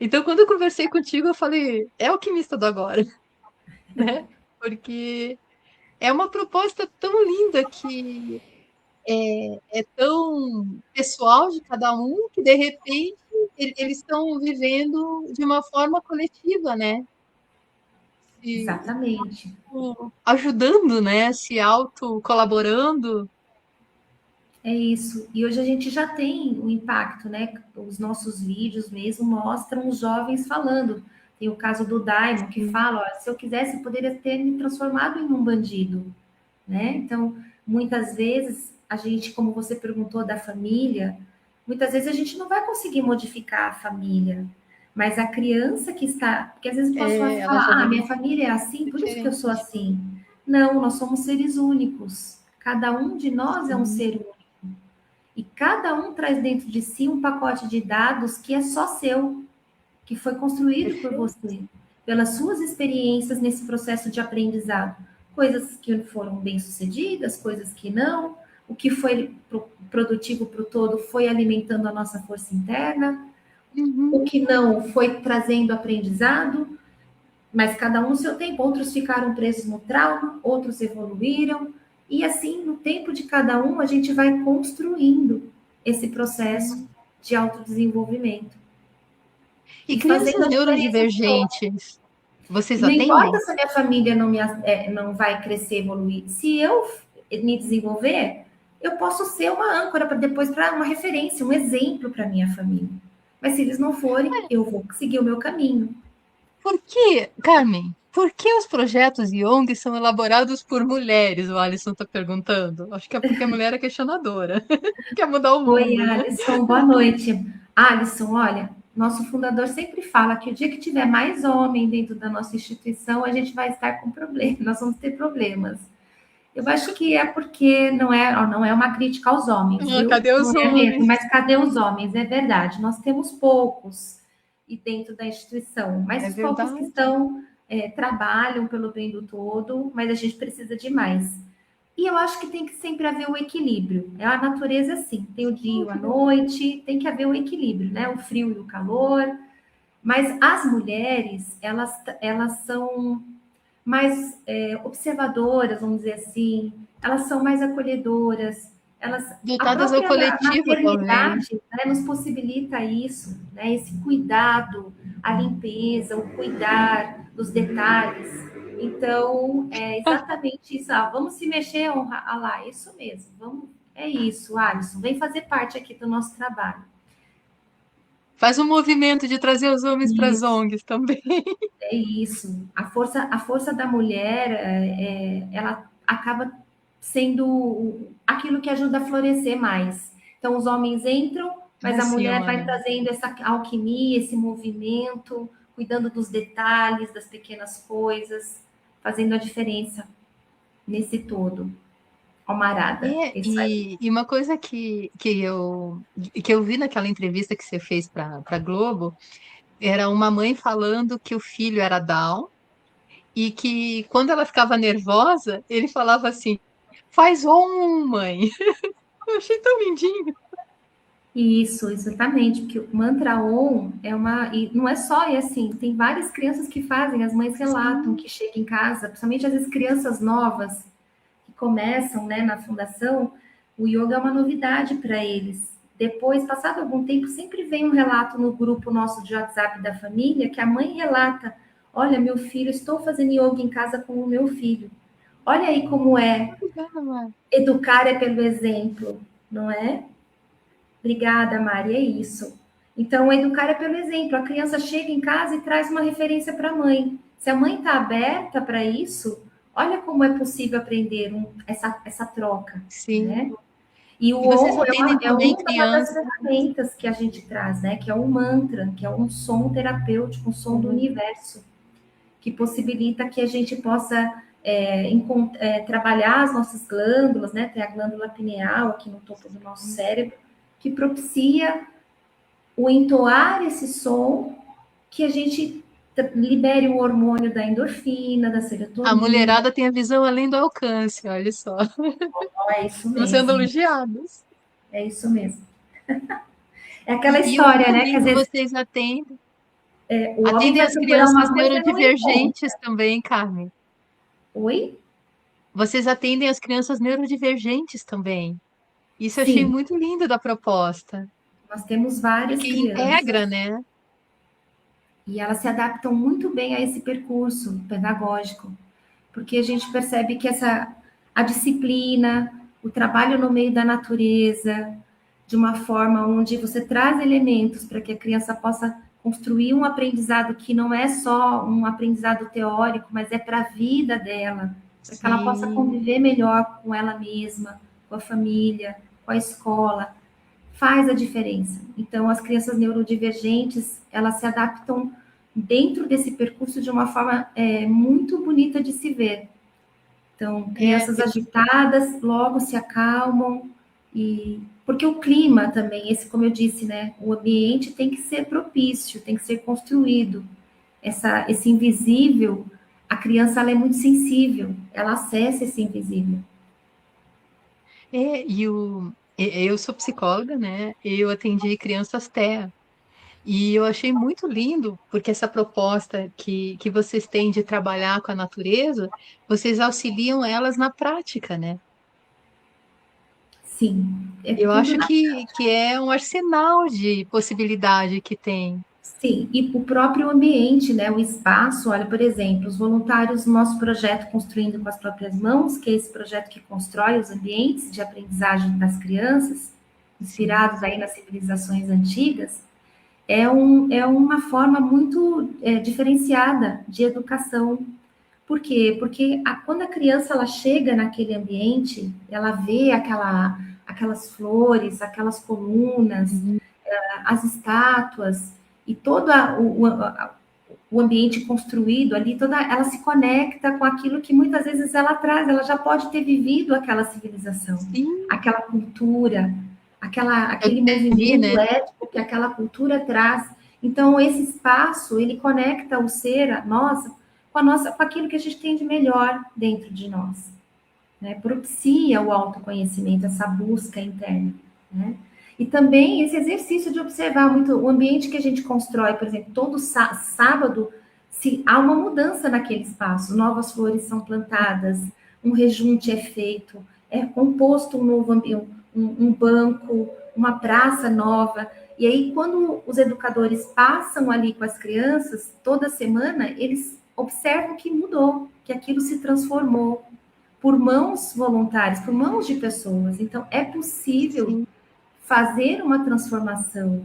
Então, quando eu conversei contigo, eu falei, é Alquimista do Agora, né? Porque é uma proposta tão linda que é tão pessoal de cada um, que de repente eles estão vivendo de uma forma coletiva, né? Se Exatamente. ajudando, né? Se auto-colaborando. É isso. E hoje a gente já tem o impacto, né? Os nossos vídeos mesmo mostram os jovens falando. Tem o caso do Daimon que Sim. fala: ó, se eu quisesse, eu poderia ter me transformado em um bandido, né? Então, muitas vezes a gente, como você perguntou da família, muitas vezes a gente não vai conseguir modificar a família, mas a criança que está, porque às vezes a pessoa É, ela fala: já ah, vai minha vir família é assim, por isso que eu diferente. sou assim. Não, nós somos seres únicos. Cada um de nós é um Sim. ser único. E cada um traz dentro de si um pacote de dados que é só seu, que foi construído por Perfeito. você, pelas suas experiências nesse processo de aprendizado. Coisas que foram bem-sucedidas, coisas que não. O que foi produtivo para o todo foi alimentando a nossa força interna. O Uhum. que não foi trazendo aprendizado, mas cada um no seu tempo. Outros ficaram presos no trauma, outros evoluíram. E assim, no tempo de cada um, a gente vai construindo esse processo Sim. de autodesenvolvimento E e fazendo crianças a diferença de todo. neurodivergentes, vocês E não importa atendem? se a minha família não vai crescer, evoluir. Se eu me desenvolver, eu posso ser uma âncora para depois, para uma referência, um exemplo para minha família. Mas se eles não forem, eu vou seguir o meu caminho. Por que, Carmen? Por que os projetos e ONGs são elaborados por mulheres? O Alisson está perguntando. Acho que é porque a mulher é questionadora. Quer mudar o Oi, mundo, né? Alisson, boa noite. Alisson, olha, nosso fundador sempre fala que o dia que tiver mais homem dentro da nossa instituição, a gente vai estar com problemas, nós vamos ter problemas. Eu acho que é porque não é uma crítica aos homens, Ah, viu? cadê Não os é mesmo, homens? mas cadê os homens? É verdade, nós temos poucos e dentro da instituição, mas É os poucos que verdade. estão trabalham pelo bem do todo, mas a gente precisa de mais. E eu acho que tem que sempre haver o equilíbrio. É a natureza assim, tem o dia e a Sempre. noite, tem que haver o equilíbrio, né? O frio e o calor. Mas as mulheres, elas são mais observadoras, vamos dizer assim, elas são mais acolhedoras, a Voltadas ao própria coletivo, talvez. maternidade, né, nos possibilita isso, né, esse cuidado, a limpeza, o cuidar dos detalhes. Então, é exatamente isso. Vamos se mexer, lá, isso mesmo. Vamos, é isso, Alisson. Vem fazer parte aqui do nosso trabalho. Faz um movimento de trazer os homens para as Isso. ONGs também. É isso. A força da mulher, ela acaba sendo aquilo que ajuda a florescer mais. Então, os homens entram, mas a mulher Acima, vai né? trazendo essa alquimia, esse movimento, cuidando dos detalhes, das pequenas coisas, fazendo a diferença nesse todo. Almarada, É, é isso aí. e uma coisa que eu vi naquela entrevista que você fez para a Globo era uma mãe falando que o filho era Down e que quando ela ficava nervosa, ele falava assim: faz mãe. Eu achei tão lindinho. Isso, exatamente, porque o mantra Om é uma. E não é só, assim, tem várias crianças que fazem, as mães relatam Sim, que chegam em casa, principalmente às vezes crianças novas que começam, né, na fundação, o yoga é uma novidade para eles. Depois, passado algum tempo, sempre vem um relato no grupo nosso de WhatsApp da família que a mãe relata: olha, meu filho, estou fazendo yoga em casa com o meu filho. Olha aí como é. obrigada. Educar é pelo exemplo, não é? Obrigada, Mari, é isso. Então, educar é pelo exemplo. A criança chega em casa e traz uma referência para a mãe. Se a mãe está aberta para isso, olha como é possível aprender essa troca, Sim. né? E o E vocês Om atendem é também uma das crianças. ferramentas que a gente traz, né? Que é o mantra, que é um som terapêutico, um som do universo, que possibilita que a gente possa trabalhar as nossas glândulas, né? Tem a glândula pineal aqui no topo do nosso cérebro, que propicia o entoar esse som, que a gente libere o hormônio da endorfina, da A serotonina. mulherada tem a visão além do alcance, olha só. É isso Estamos sendo mesmo, elogiados. é isso mesmo. É aquela E eu vi história, né? Que também às que vezes vocês atendem. o homem Atendem vai as procurar crianças uma coisa e não neurodivergentes encontra. também, Carmen. Oi? Vocês atendem as crianças neurodivergentes também. Isso eu achei Sim, muito lindo da proposta, nós temos várias porque integra, crianças né? e elas se adaptam muito bem a esse percurso pedagógico, porque a gente percebe que a disciplina, o trabalho no meio da natureza, de uma forma onde você traz elementos para que a criança possa construir um aprendizado que não é só um aprendizado teórico, mas é para a vida dela, para que ela possa Sim. conviver melhor com ela mesma, com a família, com a escola, faz a diferença. Então, as crianças neurodivergentes, elas se adaptam dentro desse percurso de uma forma muito bonita de se ver. Então, É, crianças agitadas logo se acalmam e porque o clima também, esse como eu disse, né, o ambiente tem que ser propício, tem que ser construído. Esse invisível, a criança ela é muito sensível, ela acessa esse invisível. eu sou psicóloga, né? Eu atendi crianças TEA. E eu achei muito lindo, porque essa proposta que vocês têm de trabalhar com a natureza, vocês auxiliam elas na prática, né? Sim, é Eu tudo acho na. que é um arsenal de possibilidade que tem. Sim, e o próprio ambiente, né, o espaço, olha, por exemplo, os voluntários do nosso projeto Construindo com as Próprias Mãos, que é esse projeto que constrói os ambientes de aprendizagem das crianças, Sim. inspirados aí nas civilizações antigas, é uma forma muito diferenciada de educação, Por quê? Porque quando a criança ela chega naquele ambiente, ela vê aquelas flores, aquelas colunas, Uhum. as estátuas e todo o ambiente construído ali, ela se conecta com aquilo que muitas vezes ela traz, ela já pode ter vivido aquela civilização, Sim, aquela cultura, eu aquele vi, movimento né? ético que aquela cultura traz. Então, esse espaço, ele conecta o ser, com aquilo que a gente tem de melhor dentro de nós, né? Propicia o autoconhecimento, essa busca interna, né? E também esse exercício de observar muito o ambiente que a gente constrói, por exemplo, todo sábado, se há uma mudança naquele espaço, novas flores são plantadas, um rejunte é feito, é composto um novo ambiente, um banco, uma praça nova. E aí, quando os educadores passam ali com as crianças, toda semana, eles observam que mudou, que aquilo se transformou, por mãos voluntárias, por mãos de pessoas. Então, é possível Sim. fazer uma transformação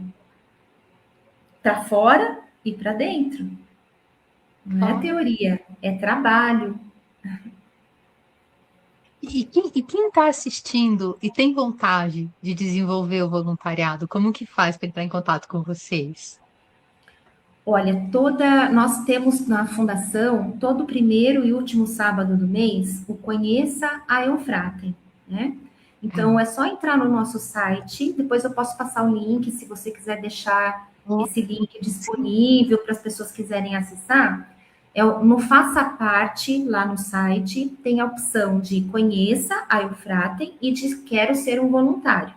para fora e para dentro. Não é Ó. teoria, é trabalho. E quem está assistindo e tem vontade de desenvolver o voluntariado, como que faz para entrar em contato com vocês? Olha, nós temos na fundação todo primeiro e último sábado do mês o Conheça a Eufratem, né? Então é só entrar no nosso site, depois eu posso passar o link se você quiser deixar Ó, esse link sim. disponível para as pessoas quiserem acessar. No Faça Parte, lá no site, tem a opção de Conheça a Eufratem e de Quero ser um voluntário.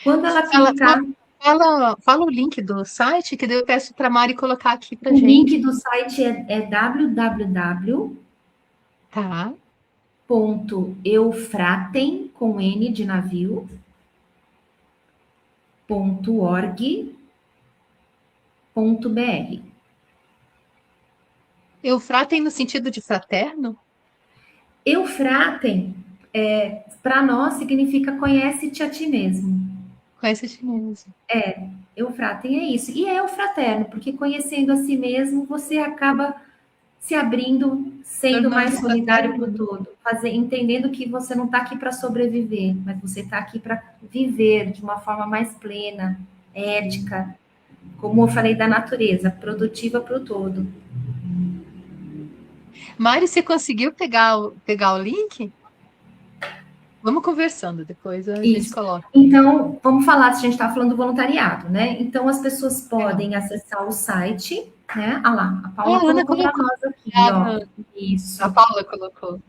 Quando ela Fala, clicar, fala o link do site, que daí eu peço para Mari colocar aqui para o link gente. do site é www Tá. eufratem, com N de navio, .org.br. Eufratem no sentido de fraterno? Eufratem, para nós, significa conhece-te a ti mesmo. Conhece a chinesa. Eufratem é isso. E é o fraterno, porque conhecendo a si mesmo, você acaba se abrindo, sendo Tornando mais solidário fraterno, para o né? todo, entendendo que você não está aqui para sobreviver, mas você está aqui para viver de uma forma mais plena, ética, como eu falei da natureza, produtiva para o todo. Mari, você conseguiu pegar o link? Vamos conversando, depois a gente Isso. coloca. Então, vamos falar se a gente está falando do voluntariado, né? Então, as pessoas É. podem acessar o site, né? Ah lá, a Ah, Paula a Ana colocou para colocou. nós aqui, ó. Obrigada. A Isso. Paula colocou.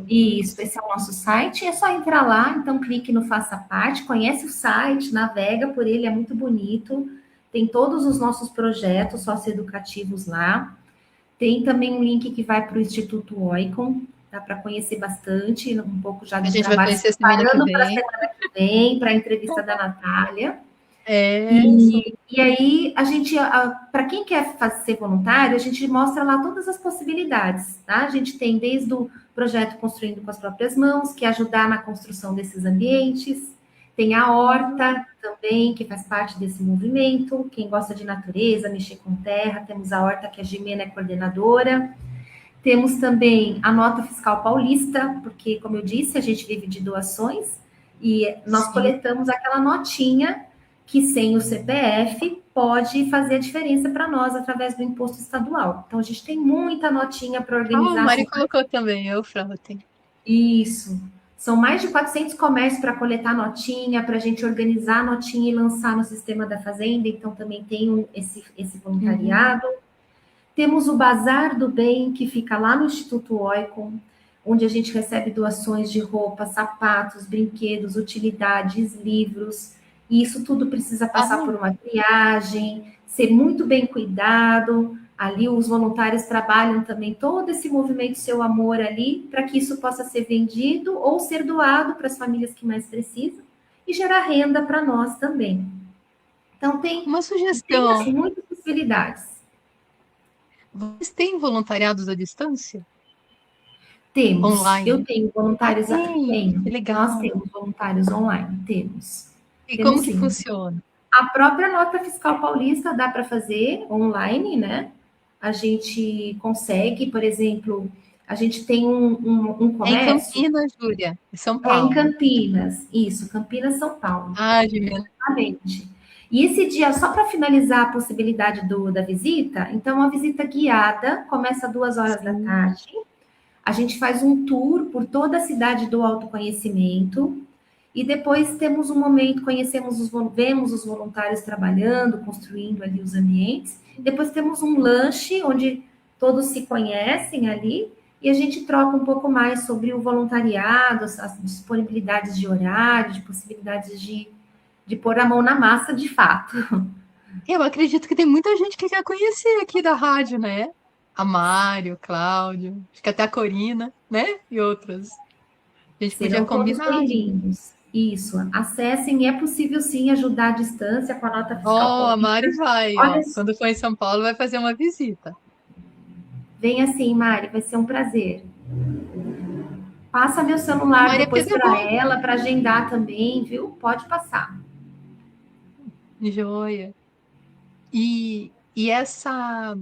Isso, esse é o nosso site. É só entrar lá, então clique no Faça Parte, conhece o site, navega por ele, é muito bonito. Tem todos os nossos projetos socioeducativos lá. Tem também um link que vai para o Instituto Oicon, dá para conhecer bastante, um pouco já A do gente vai trabalho, se conhecer semana que preparando para a vem. semana que vem, para a entrevista da Natália. É, E aí, para quem quer ser voluntário, a gente mostra lá todas as possibilidades, tá? A gente tem desde o projeto Construindo com as Próprias Mãos, que é ajudar na construção desses ambientes, tem a horta também, que faz parte desse movimento, quem gosta de natureza, mexer com terra, temos a horta, que a Jimena é coordenadora, temos também a nota fiscal paulista, porque, como eu disse, a gente vive de doações e nós sim. coletamos aquela notinha que, sem o CPF, pode fazer a diferença para nós através do imposto estadual. Então, a gente tem muita notinha para Ah, a organizar. Mari colocou também, eu, Frauten. Isso. São mais de 400 comércios para coletar notinha, para a gente organizar a notinha e lançar no sistema da Fazenda. Então, também tem esse Uhum. voluntariado. Temos o Bazar do Bem, que fica lá no Instituto Oicon, onde a gente recebe doações de roupas, sapatos, brinquedos, utilidades, livros. E isso tudo precisa Ah, passar por uma triagem, ser muito bem cuidado. Ali os voluntários trabalham também todo esse movimento Seu Amor ali, para que isso possa ser vendido ou ser doado para as famílias que mais precisam e gerar renda para nós também. Então uma tem sugestão. assim muitas possibilidades. Vocês têm voluntariados à distância? Temos. Eu Online? tenho Ah, voluntários. tem! Que Tenho. Nós legal! temos voluntários online. Temos. E Temos como que sim. funciona? A própria nota fiscal paulista dá para fazer online, né? A gente consegue, por exemplo, A gente tem um É em comércio, Campinas, Júlia, em São é em Paulo. Campinas, isso, Campinas, São Paulo. Ah, Juliana. Exatamente. E esse dia, só para finalizar a possibilidade da visita, então, uma visita guiada, começa às 2 horas da Sim. tarde. A gente faz um tour por toda a cidade do autoconhecimento. E depois temos um momento, vemos os voluntários trabalhando, construindo ali os ambientes. Depois temos um lanche, onde todos se conhecem ali, e a gente troca um pouco mais sobre o voluntariado, as disponibilidades de horário, de possibilidades de pôr a mão na massa de fato. Eu acredito que tem muita gente que quer conhecer aqui da rádio, né? A Mário, o Cláudio, acho que até a Corina, né? E outras. A gente podia Serão todos combinar, gente. bem-vindos. Isso, acessem, e é possível sim ajudar à distância com a nota fiscal Ó, a paulista. Mari vai, Olha, ó. Quando for em São Paulo, vai fazer uma visita. vem assim, Mari, vai ser um prazer. Passa meu A celular Mari é depois para pedagoga. ela, para agendar também, viu? Pode passar. Joia. E essa.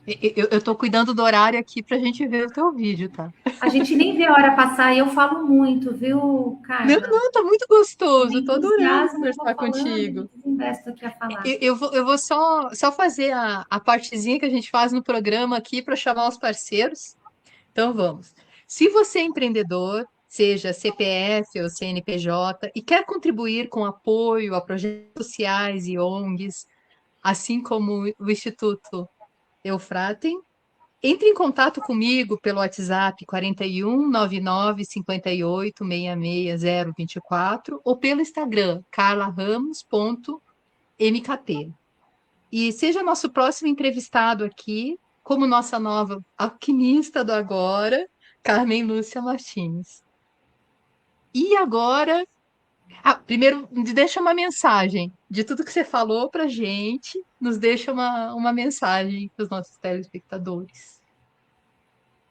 Eu tô cuidando do horário aqui pra gente ver o teu vídeo, tá? A gente nem vê a hora passar e eu falo muito, viu, Não, Carla? não, tá muito No gostoso. Eu tô adorando entusiasmo, eu vou conversar falando e contigo. desinvesto aqui a falar. Eu vou só fazer a partezinha que a gente faz no programa aqui para chamar os parceiros. Então vamos. Se você é empreendedor, seja CPF ou CNPJ, e quer contribuir com apoio a projetos sociais e ONGs, assim como o Instituto Eufratem, entre em contato comigo pelo WhatsApp 41 99 58 66 024 ou pelo Instagram carlaramos.mkt. E seja nosso próximo entrevistado aqui, como nossa nova alquimista do agora, Carmen Lúcia Martins. E agora, primeiro, me deixa uma mensagem de tudo que você falou para gente, nos deixa uma mensagem para os nossos telespectadores.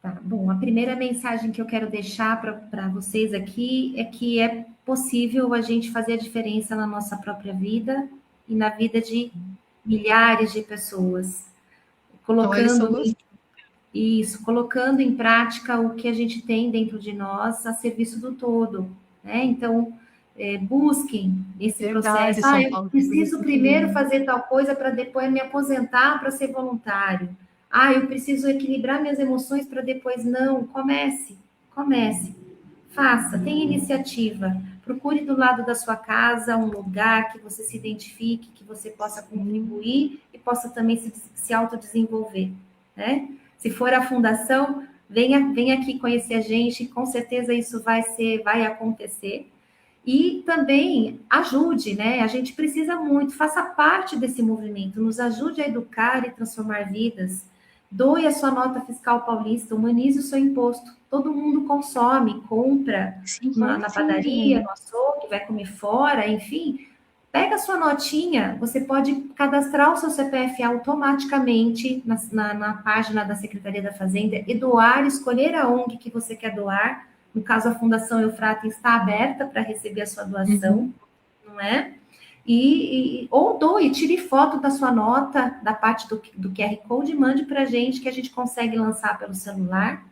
Tá, bom, a primeira mensagem que eu quero deixar para vocês aqui é que é possível a gente fazer a diferença na nossa própria vida e na vida de milhares de pessoas, Olha, só colocando gostei. isso, colocando em prática o que a gente tem dentro de nós a serviço do todo, né? Então, busquem esse Verdade, processo. São Eu Paulo tem coisa preciso assim primeiro incrível. fazer tal coisa para depois me aposentar para ser voluntário. Eu preciso equilibrar minhas emoções para depois. Não, comece, faça, tenha iniciativa. Procure do lado da sua casa um lugar que você se identifique, que você possa Sim. contribuir e possa também se autodesenvolver, né? Se for a fundação, venha aqui conhecer a gente, com certeza isso vai acontecer. E também ajude, né? A gente precisa muito, faça parte desse movimento, nos ajude a educar e transformar vidas. Doe a sua nota fiscal paulista, humanize o seu imposto. Todo mundo consome, compra Sim, claro na que sim, padaria, Juliana. no açougue, vai comer fora, enfim. Pega a sua notinha, você pode cadastrar o seu CPF automaticamente na página da Secretaria da Fazenda e doar, escolher a ONG que você quer doar. No caso, a Fundação Eufratem está aberta para receber a sua doação, Uhum. não é? Ou doe, tire foto da sua nota, da parte do QR Code, e mande para a gente, que a gente consegue lançar pelo celular.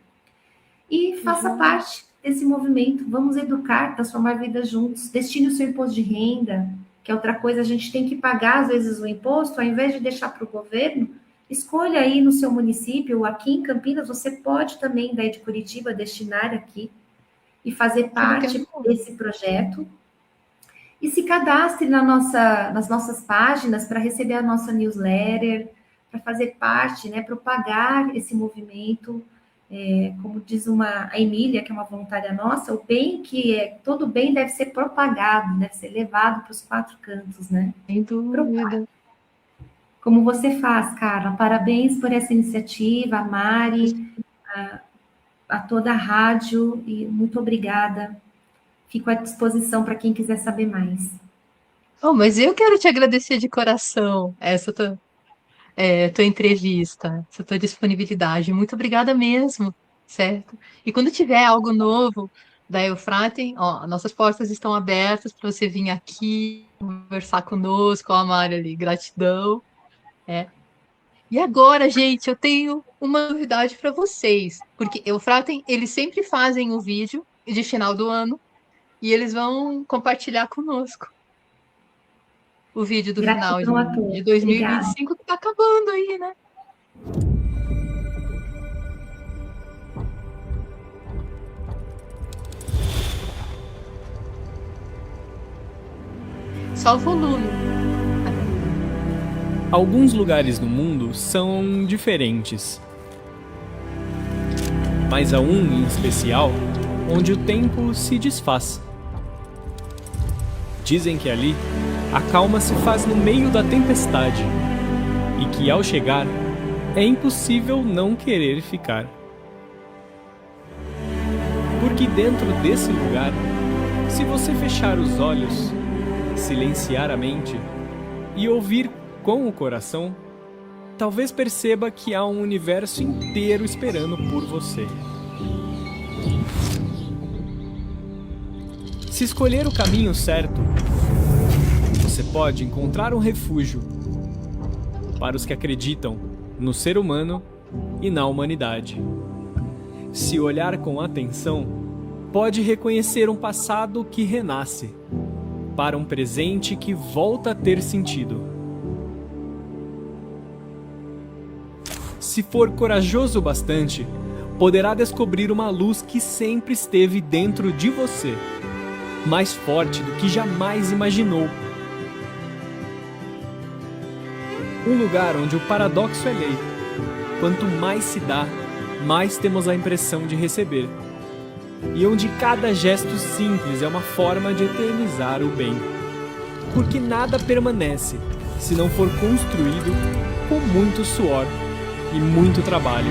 E faça Joia. parte desse movimento. Vamos educar, transformar vidas juntos. Destine o seu imposto de renda, que é outra coisa, a gente tem que pagar, às vezes, o imposto, ao invés de deixar para o governo, escolha aí no seu município, aqui em Campinas, você pode também, daí de Curitiba, destinar aqui e fazer Que legal. parte desse projeto. E se cadastre nas nossas páginas para receber a nossa newsletter, para fazer parte, né, propagar esse movimento. Como diz a Emília, que é uma voluntária nossa, o bem todo bem deve ser propagado, deve ser levado para os quatro cantos, né? Sem dúvida. Como você faz, Carla. Parabéns por essa iniciativa, a Mari, a toda a rádio, e muito obrigada. Fico à disposição para quem quiser saber mais. Oh, mas eu quero te agradecer de coração tua entrevista, essa tua disponibilidade. Muito obrigada mesmo, certo? E quando tiver algo novo da Eufratem, ó, nossas portas estão abertas para você vir aqui conversar conosco, ó, a Mari ali, gratidão, né? E agora, gente, eu tenho uma novidade para vocês, porque o Fratem, eles sempre fazem o vídeo de final do ano e eles vão compartilhar conosco o vídeo do final Gratidão a de todos. Obrigada. 2025 que tá acabando aí, né? Só o volume. Alguns lugares no mundo são diferentes, mas há um em especial onde o tempo se desfaz. Dizem que ali a calma se faz no meio da tempestade e que ao chegar é impossível não querer ficar. Porque dentro desse lugar, se você fechar os olhos, silenciar a mente e ouvir com o coração, talvez perceba que há um universo inteiro esperando por você. Se escolher o caminho certo, você pode encontrar um refúgio para os que acreditam no ser humano e na humanidade. Se olhar com atenção, pode reconhecer um passado que renasce para um presente que volta a ter sentido. Se for corajoso bastante, poderá descobrir uma luz que sempre esteve dentro de você, mais forte do que jamais imaginou. Um lugar onde o paradoxo é lei. Quanto mais se dá, mais temos a impressão de receber. E onde cada gesto simples é uma forma de eternizar o bem. Porque nada permanece se não for construído com muito suor e muito trabalho.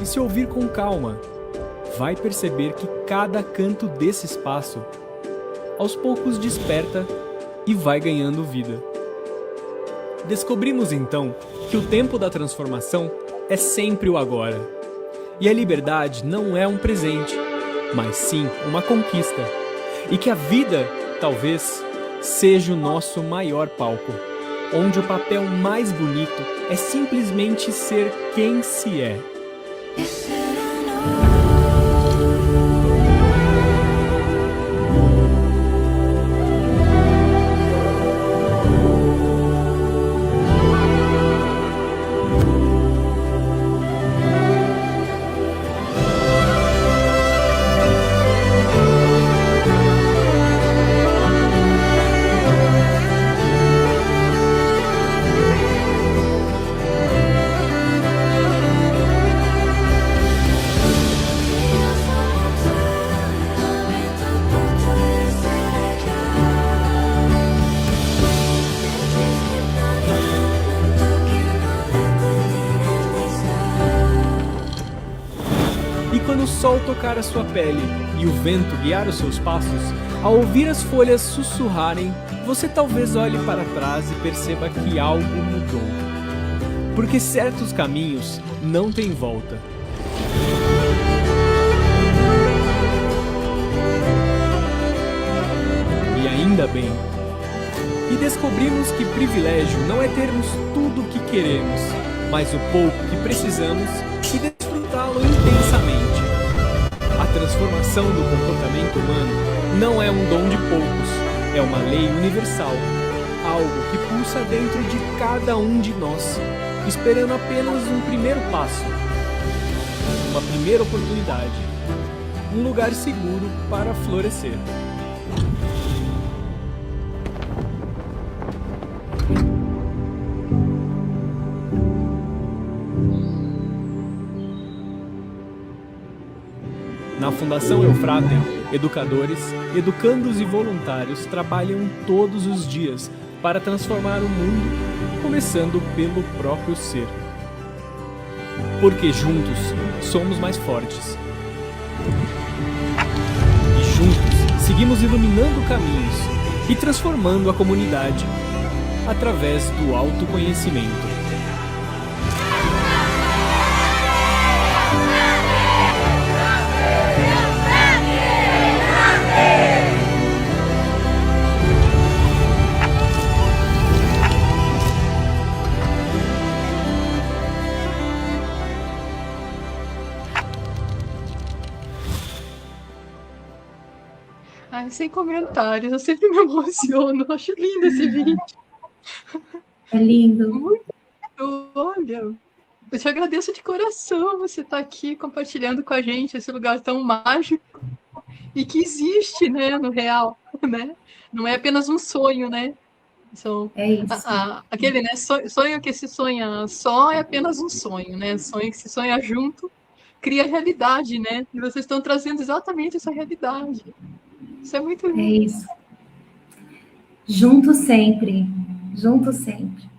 E se ouvir com calma, vai perceber que cada canto desse espaço, aos poucos desperta e vai ganhando vida. Descobrimos então que o tempo da transformação é sempre o agora. E a liberdade não é um presente, mas sim uma conquista. E que a vida, talvez, seja o nosso maior palco, onde o papel mais bonito é simplesmente ser quem se é. E quando o sol tocar a sua pele e o vento guiar os seus passos, ao ouvir as folhas sussurrarem, você talvez olhe para trás e perceba que algo mudou. Porque certos caminhos não têm volta. E ainda bem. E descobrimos que privilégio não é termos tudo o que queremos, mas o pouco que precisamos e desfrutá-lo intensamente. A transformação do comportamento humano não é um dom de poucos, é uma lei universal, algo que pulsa dentro de cada um de nós, esperando apenas um primeiro passo, uma primeira oportunidade, um lugar seguro para florescer. Fundação Eufratem, educadores, educandos e voluntários trabalham todos os dias para transformar o mundo, começando pelo próprio ser. Porque juntos somos mais fortes. E juntos seguimos iluminando caminhos e transformando a comunidade através do autoconhecimento. Ai, sem comentários, eu sempre me emociono. Acho lindo esse vídeo. É lindo. Muito, olha. Eu te agradeço de coração você estar aqui compartilhando com a gente esse lugar tão mágico e que existe, né, no real, né? Não é apenas um sonho, né? É isso. Aquele, né, sonho que se sonha só é apenas um sonho, né? Sonho que se sonha junto cria realidade, né? E vocês estão trazendo exatamente essa realidade. Isso é muito lindo. É isso. Junto sempre. Junto sempre.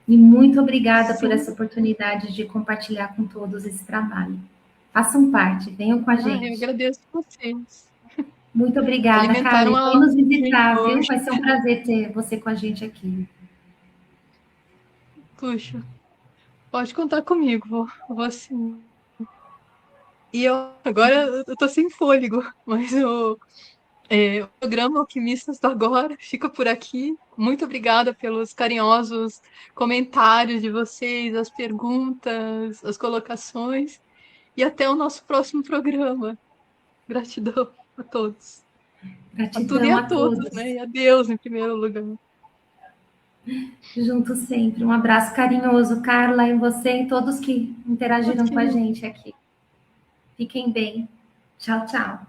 E muito obrigada por essa oportunidade de compartilhar com todos esse trabalho. Façam parte, venham com a gente. Eu agradeço a vocês. Muito obrigada, Carla. Vem nos visitar, viu? Hoje. Vai ser um prazer ter você com a gente aqui. Puxa, pode contar comigo, vou sim. E agora eu tô sem fôlego, mas o programa Alquimistas do Agora fica por aqui. Muito obrigada pelos carinhosos comentários de vocês, as perguntas, as colocações. E até o nosso próximo programa. Gratidão a todos. Gratidão a tudo e a todos, né? E a Deus em primeiro lugar. Junto sempre. Um abraço carinhoso, Carla, em você e todos que interagiram com a gente aqui. Fiquem bem. Tchau, tchau.